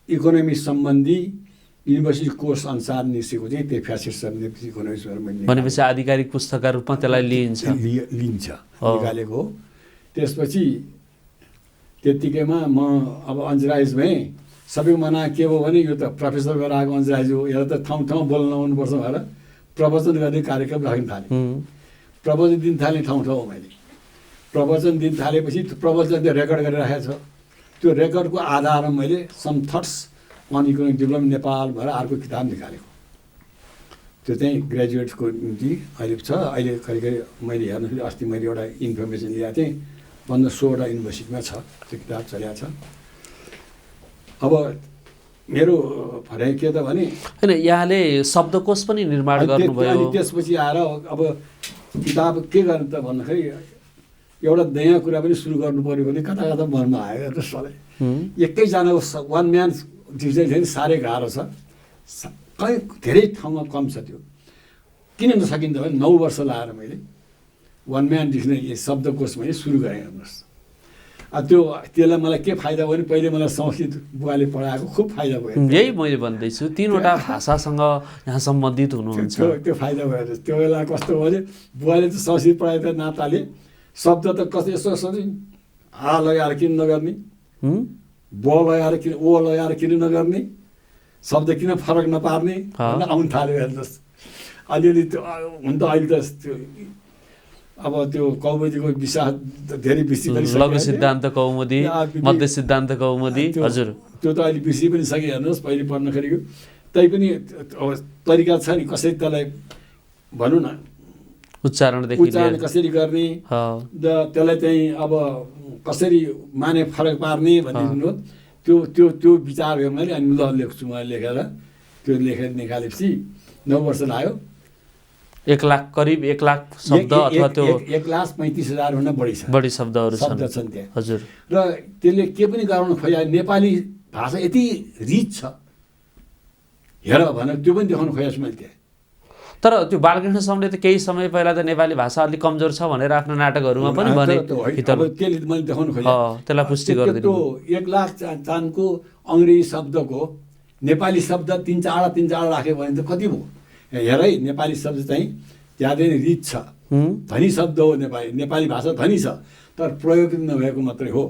इकोनोमी सम्बन्धी युनिभर्सिटी कोर्स अनुसार निस्केको चाहिँ त्यही फ्यासेट्स अफ नेपाली इकोनोमिक्स भनेपछि आधिकारिक पुस्तकका रूपमा त्यसलाई लिन्छ निकालेको हो। त्यसपछि त्यत्तिकैमा म अब अन्जराइज भएँ। सबैको मना के भयो भने यो त प्रोफेसर भएर आएको अन्जराइज हो, यसलाई त ठाउँ बोल्न आउनुपर्छ भनेर प्रवचन गर्ने कार्यक्रम राख्न थालेँ। प्रवचन दिन थालेँ ठाउँ मैले। प्रवचन दिन थालेपछि त्यो प्रवचन त्यो रेकर्ड गरेर राखेको छ। त्यो रेकर्डको आधारमा मैले some thoughts on economic development Nepal भनेर अर्को किताब निकालेको। त्यो चाहिँ ग्रेजुएट्सको निम्ति अहिले छ। अहिले करिब मैले हेर्दाखेरि अस्ति मैले एउटा इन्फर्मेसन लिएको थिएँ, 15-16वटा युनिभर्सिटीमा छ त्यो किताब चलेको छ। अब मेरो भनाइ के त भने होइन, यहाँले शब्दकोश पनि निर्माण गर्नुभयो। अनि त्यसपछि आएर अब किताब के गर्ने त भन्दाखेरि एउटा नयाँ कुरा पनि सुरु गर्नु पऱ्यो भने कता मनमा आयो जसलाई एकैजनाको वान म्यान डिभिजन साह्रै गाह्रो छ। कहीँ धेरै ठाउँमा कम छ त्यो। किन नसकिन्छ भने 9 वर्ष लगाएर मैले वान म्यान डिक्सनरी शब्दकोश मैले सुरु गरेँ। हेर्नुहोस् त्यसलाई मलाई के फाइदा भयो भने पहिले मलाई संस्कृत बुवाले पढाएको खुब फाइदा भयो। यही मैले भन्दैछु 3वटा भाषासँग यहाँ सम्बन्धित हुनुहुन्छ। त्यो फाइदा भयो। त्यो बेला कस्तो भयो भने बुवाले त संस्कृत पढाएको नाताले शब्द त कस्तो यसो सोच्ने आ लगाएर किन नगर्ने, ब लगाएर किन ओ लगाएर किन नगर्ने, शब्द किन फरक नपार्ने भनेर आउनु थाल्यो। हेर्नुहोस् अलिअलि त्यो हुन त अहिले त त्यो अब त्यो कौमुदीको विषय धेरै बिर्सि पनि सक्यो। लघु सिद्धान्त कौमुदी, मध्य सिद्धान्त कौमुदी। हजुर। त्यो त अहिले बिर्सि पनि सक्यो। हेर्नुहोस् पहिले पढ्नखेरिको तैपनि तरिका छ नि कसरी त्यसलाई भनौँ न उच्चारण कसरी गर्ने, त्यसलाई चाहिँ अब कसरी माने फरक पार्ने भन्ने त्यो विचार भयो मैले। अनि ल लेख्छु मैले लेखेर त्यो लेखेर निकालेपछि 9 वर्ष लाग्यो। 1 लाख करिब 1 लाख शब्द अथवा त्यो 1,35,000 भन्दा बढी शब्दहरू छन् त्यहाँ। हजुर। र त्यसले के पनि गराउन खोज्यो नेपाली भाषा यति रिच छ हेर भनेर त्यो पनि देखाउन खोजेको मैले त्यहाँ। तर त्यो बालकृष्ण समले त केही समय पहिला त नेपाली भाषा अलिक कमजोर छ भनेर आफ्नो नाटकहरूमा पनि भने त्यसले मैले देखाउन खोजेँ। त्यसलाई पुष्टि गरिदिनु। त्यो 1 लाख चानको अङ्ग्रेजी शब्दको नेपाली शब्द 3-4 राख्यो भने त कति भयो। हेर है नेपाली शब्द चाहिँ ज्यादै नै रिच छ, धनी शब्द हो। नेपाली भाषा धनी छ तर प्रयोग नभएको मात्रै हो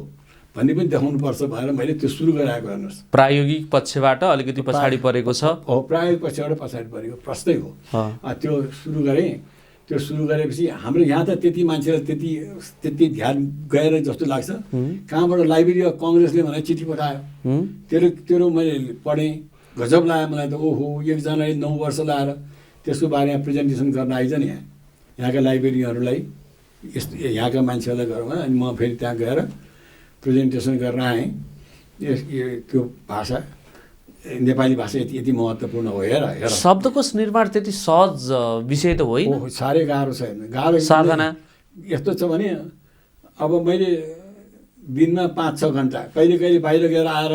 भन्ने पनि देखाउनुपर्छ भनेर मैले त्यो सुरु गराएको। हेर्नुहोस् प्रायोगिक पक्षबाट अलिकति पछाडि परेको छ। हो प्रायोगिक पक्षबाट पछाडि परेको प्रश्नै हो। त्यो सुरु गरेँ। त्यो सुरु गरेपछि हाम्रो यहाँ त त्यति मान्छेलाई त्यति ध्यान गएर जस्तो लाग्छ। कहाँबाट लाइब्रेरी अफ कङ्ग्रेसले मलाई चिठी पठायो। तेरो मैले पढेँ, गजब लाग्यो मलाई त। ओहो एकजनाले 9 वर्ष लगाएर त्यसको बारेमा प्रेजेन्टेसन गर्न आइज नि यहाँका लाइब्रेरीहरूलाई यहाँका मान्छेहरूलाई गरौँ। अनि म फेरि त्यहाँ गएर प्रेजेन्टेसन गर्न आएँ। त्यो भाषा नेपाली भाषा यति महत्त्वपूर्ण हो। हेर शब्दकोश निर्माण त्यति सहज विषय त होइन। साह्रै गाह्रो छ। गाह्रो साधना यस्तो छ भने अब मैले दिनमा 5-6 घन्टा कहिले बाहिर गएर आएर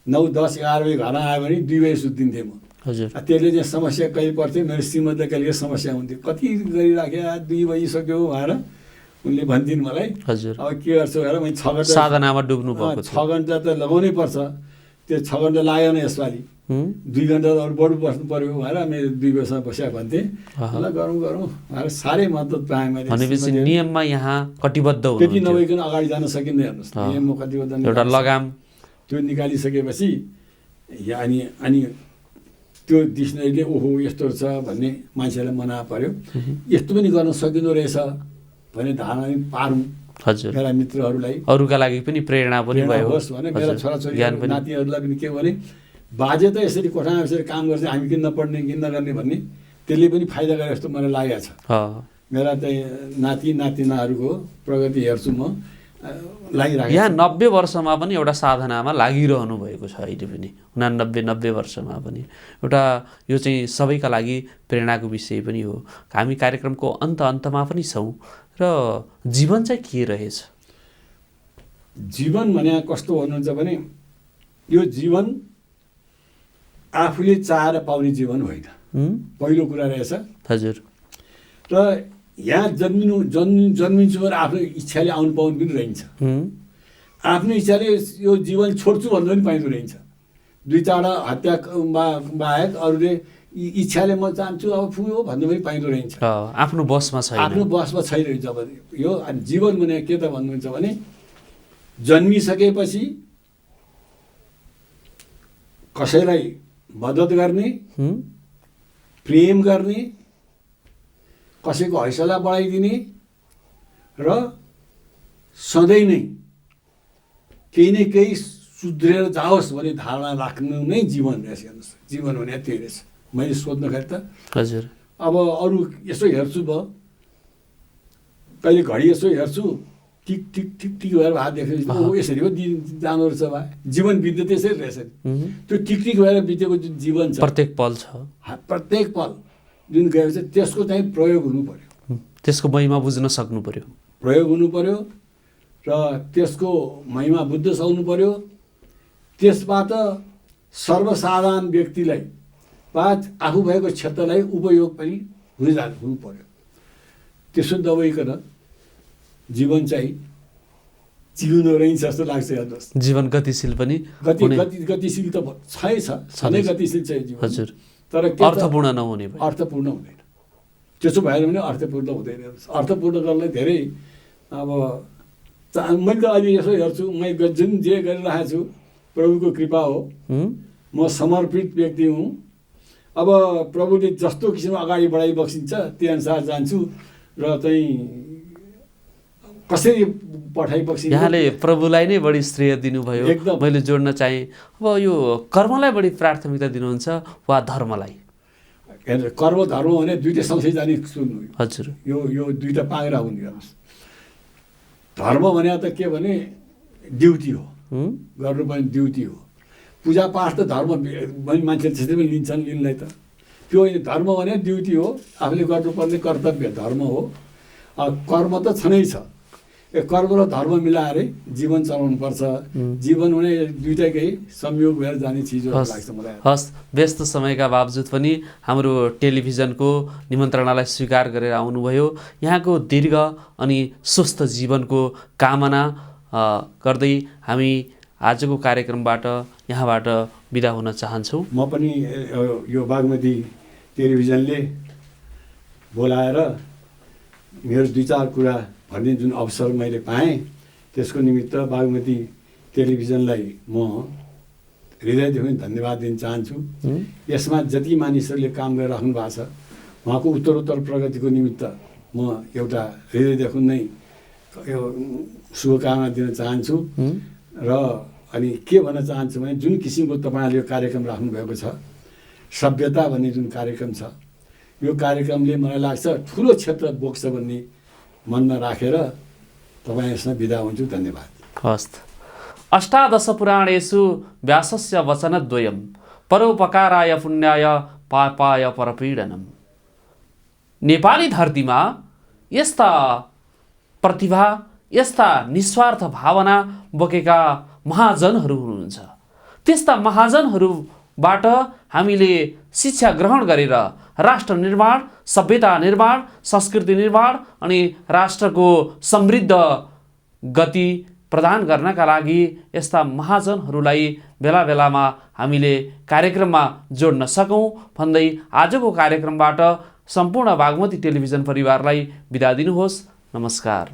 9-10-11 बजे घर आयो भने 2 बजे सुत्दिन्थेँ म। हजुर। त्यसले चाहिँ समस्या कहिले पर्थ्यो। मेरो श्रीमतीलाई कहिले समस्या हुन्थ्यो, कति गरिराख्यो 2 बजिसक्यो भनेर उनले भन्थिन् मलाई। हजुर। अब के गर्छु भनेर मैले 6 घन्टा साधनामा डुब्नु भएको 6 घन्टा त लगाउनै पर्छ। त्यो 6 घन्टा लागेन यसपालि 2 घन्टा त अरू बढी बस्नु पऱ्यो भनेर मैले 2 बजीसम्म बसेको भन्थेँ। ल गरौँ भनेर साह्रै मद्दत पाएँ मैले। भनेपछि नियममा यहाँ कटिबद्ध हुनु त्यति नभइकन अगाडि जान सकिँदैन। हेर्नुहोस् नियममा कटिबद्ध एउटा लगाम त्यो निकालिसकेपछि अनि त्यो डिक्सनरीले ओहो यस्तो छ भन्ने मान्छेलाई मना पर्यो। यस्तो पनि गर्न सकिँदो रहेछ भन्ने धारणा पनि पारौँ हजुर मेरा मित्रहरूलाई अरूका लागि पनि प्रेरणा पनि प्रेरणा भयो होस् भने मेरा छोराछोरी ज्ञान पनि नातिहरूलाई पनि के भने बाजे त यसरी कोठामा यसरी काम गर्छ हामी किन नपढ्ने किन नगर्ने भन्ने त्यसले पनि फाइदा गरे जस्तो मलाई लागेको छ। मेरा चाहिँ नाति नातिनाहरूको प्रगति हेर्छु म लागिरहेको। यहाँ 90 वर्षमा पनि एउटा साधनामा लागिरहनु भएको छ अहिले पनि 89-90 वर्षमा पनि एउटा यो चाहिँ सबैका लागि प्रेरणाको विषय पनि हो। हामी कार्यक्रमको अन्तमा पनि छौँ र जीवन चाहिँ के रहेछ? जीवन भने कस्तो भन्नुहुन्छ भने यो जीवन आफूले चाहेर पाउने जीवन होइन, पहिलो कुरा रहेछ। हजुर। र यहाँ जन्मिन्छु भनेर आफ्नो इच्छाले आउनु पाउनु पनि रहन्छ। आफ्नो इच्छाले यो जीवन छोड्छु भन्नु पनि पाइँदो रहन्छ। 2-4 हत्या बाहेक अरूले इच्छाले म चाहन्छु अब पुग्यो भन्नु पनि पाइँदो रहन्छ। आफ्नो बसमा छैन, आफ्नो बसमा छैन। जब यो जीवन भने के त भन्नुहुन्छ भने जन्मिसकेपछि कसैलाई मद्दत गर्ने, प्रेम गर्ने, कसैको हौसला बढाइदिने र सधैँ नै केही न केही सुध्रेर जाओस् भन्ने धारणा राख्नु नै जीवन रहेछ। हेर्नुहोस्, जीवन भने त्यही रहेछ। मैले सोध्दाखेरि त हजुर अब अरू यसो हेर्छु भयो, कहिले घडी यसो हेर्छु टिक टिक टिक टिक भएर हात देखेपछि यसरी हो जानु रहेछ भए जीवन बित्दै त्यसरी रहेछ। त्यो टिक टिक भएर बितेको जुन जीवन छ, प्रत्येक पल छ, प्रत्येक पल जुन गएको छ त्यसको चाहिँ प्रयोग हुनु पर्यो, त्यसको महिमा बुझ्न सक्नु पर्यो, प्रयोग हुनु पर्यो र त्यसको महिमा बुझ्न सक्नु पर्यो। त्यसबाट सर्वसाधारण व्यक्तिलाई वा आफू भएको क्षेत्रलाई उपयोग पनि हुनु पर्यो। त्यसो नभइकन जीवन चाहिँ जिउनु रहेछ जस्तो लाग्छ। हेर्नुहोस्, जीवन गतिशील पनि गतिशील त छ, सधैँ गतिशील छ जीवन। हजुर। तर अर्थपूर्ण नहुने, अर्थपूर्ण हुँदैन। त्यसो भएर पनि अर्थपूर्ण हुँदैन। अर्थपूर्ण गर्नलाई धेरै अब मैले त अहिले यसो हेर्छु, मैले जुन जे गरिरहेको छु प्रभुको कृपा हो। म समर्पित व्यक्ति हुँ। अब प्रभुले जस्तो किसिमको अगाडि बढाइ बक्सिन्छ त्यही अनुसार जान्छु र चाहिँ कसरी पठाइ बक्सिन्छ। यहाँले प्रभुलाई नै बढी श्रेय दिनुभयो। मैले जोड्न चाहेँ, अब यो कर्मलाई बढी प्राथमिकता दिनुहुन्छ वा धर्मलाई? कर्म धर्म भने दुईटै सँगसँगै जाने सुन्नु। हजुर। यो दुईटा पाङ्ग्रा हुन्। हेर्नुहोस्, धर्म भने त के भने ड्युटी हो, गर्नुपर्ने ड्युटी हो। पूजापाठ त धर्म मान्छेले त्यसरी पनि लिन्छन्, लिनलाई त त्यो होइन। धर्म भने ड्युटी हो, आफूले गर्नुपर्ने कर्तव्य धर्म हो। कर्म त छँदै छ। कर्म र धर्म मिलाएरै जीवन चलाउनुपर्छ। जीवन भने दुइटैकै संयोग भएर जाने चिज हो लाग्छ मलाई। हस्, व्यस्त समयका बावजुद पनि हाम्रो टेलिभिजनको निमन्त्रणालाई स्वीकार गरेर आउनुभयो। यहाँको दीर्घ अनि स्वस्थ जीवनको कामना गर्दै हामी आजको कार्यक्रमबाट यहाँबाट बिदा हुन चाहन्छौँ। म पनि यो बागमती टेलिभिजनले बोलाएर मेरो 2-4 कुरा भन्ने जुन अवसर मैले पाएँ त्यसको निमित्त बागमती टेलिभिजनलाई म हृदयदेखि धन्यवाद दिन चाहन्छु। यसमा जति मानिसहरूले काम गरिराख्नु भएको छ उहाँको उत्तरोत्तर प्रगतिको निमित्त म एउटा हृदयदेखि नै यो शुभकामना दिन चाहन्छु। र अनि के भन्न चाहन्छु भने जुन किसिमको तपाईँहरूले यो कार्यक्रम राख्नुभएको छ, सभ्यता भन्ने जुन कार्यक्रम छ, यो कार्यक्रमले मलाई लाग्छ ठुलो क्षेत्र बोक्छ भन्ने मनमा राखेर तपाईँ यसमा बिदा हुन्छु। धन्यवाद। हस्। अष्टादश पुराणेषु व्यासस्य वचनद्वयं परोपकाराय पुण्याय पापाय परपीडनम्। नेपाली धरतीमा यस्ता प्रतिभा, यस्ता निस्वार्थ भावना बोकेका महाजनहरू हुनुहुन्छ। त्यस्ता महाजनहरूबाट हामीले शिक्षा ग्रहण गरेर राष्ट्र निर्माण, सभ्यता निर्माण, संस्कृति निर्माण अनि राष्ट्रको समृद्ध गति प्रदान गर्नका लागि यस्ता महाजनहरूलाई बेला बेलामा हामीले कार्यक्रममा जोड्न सकौँ भन्दै आजको कार्यक्रमबाट सम्पूर्ण बागमती टेलिभिजन परिवारलाई बिदा दिनुहोस्। नमस्कार।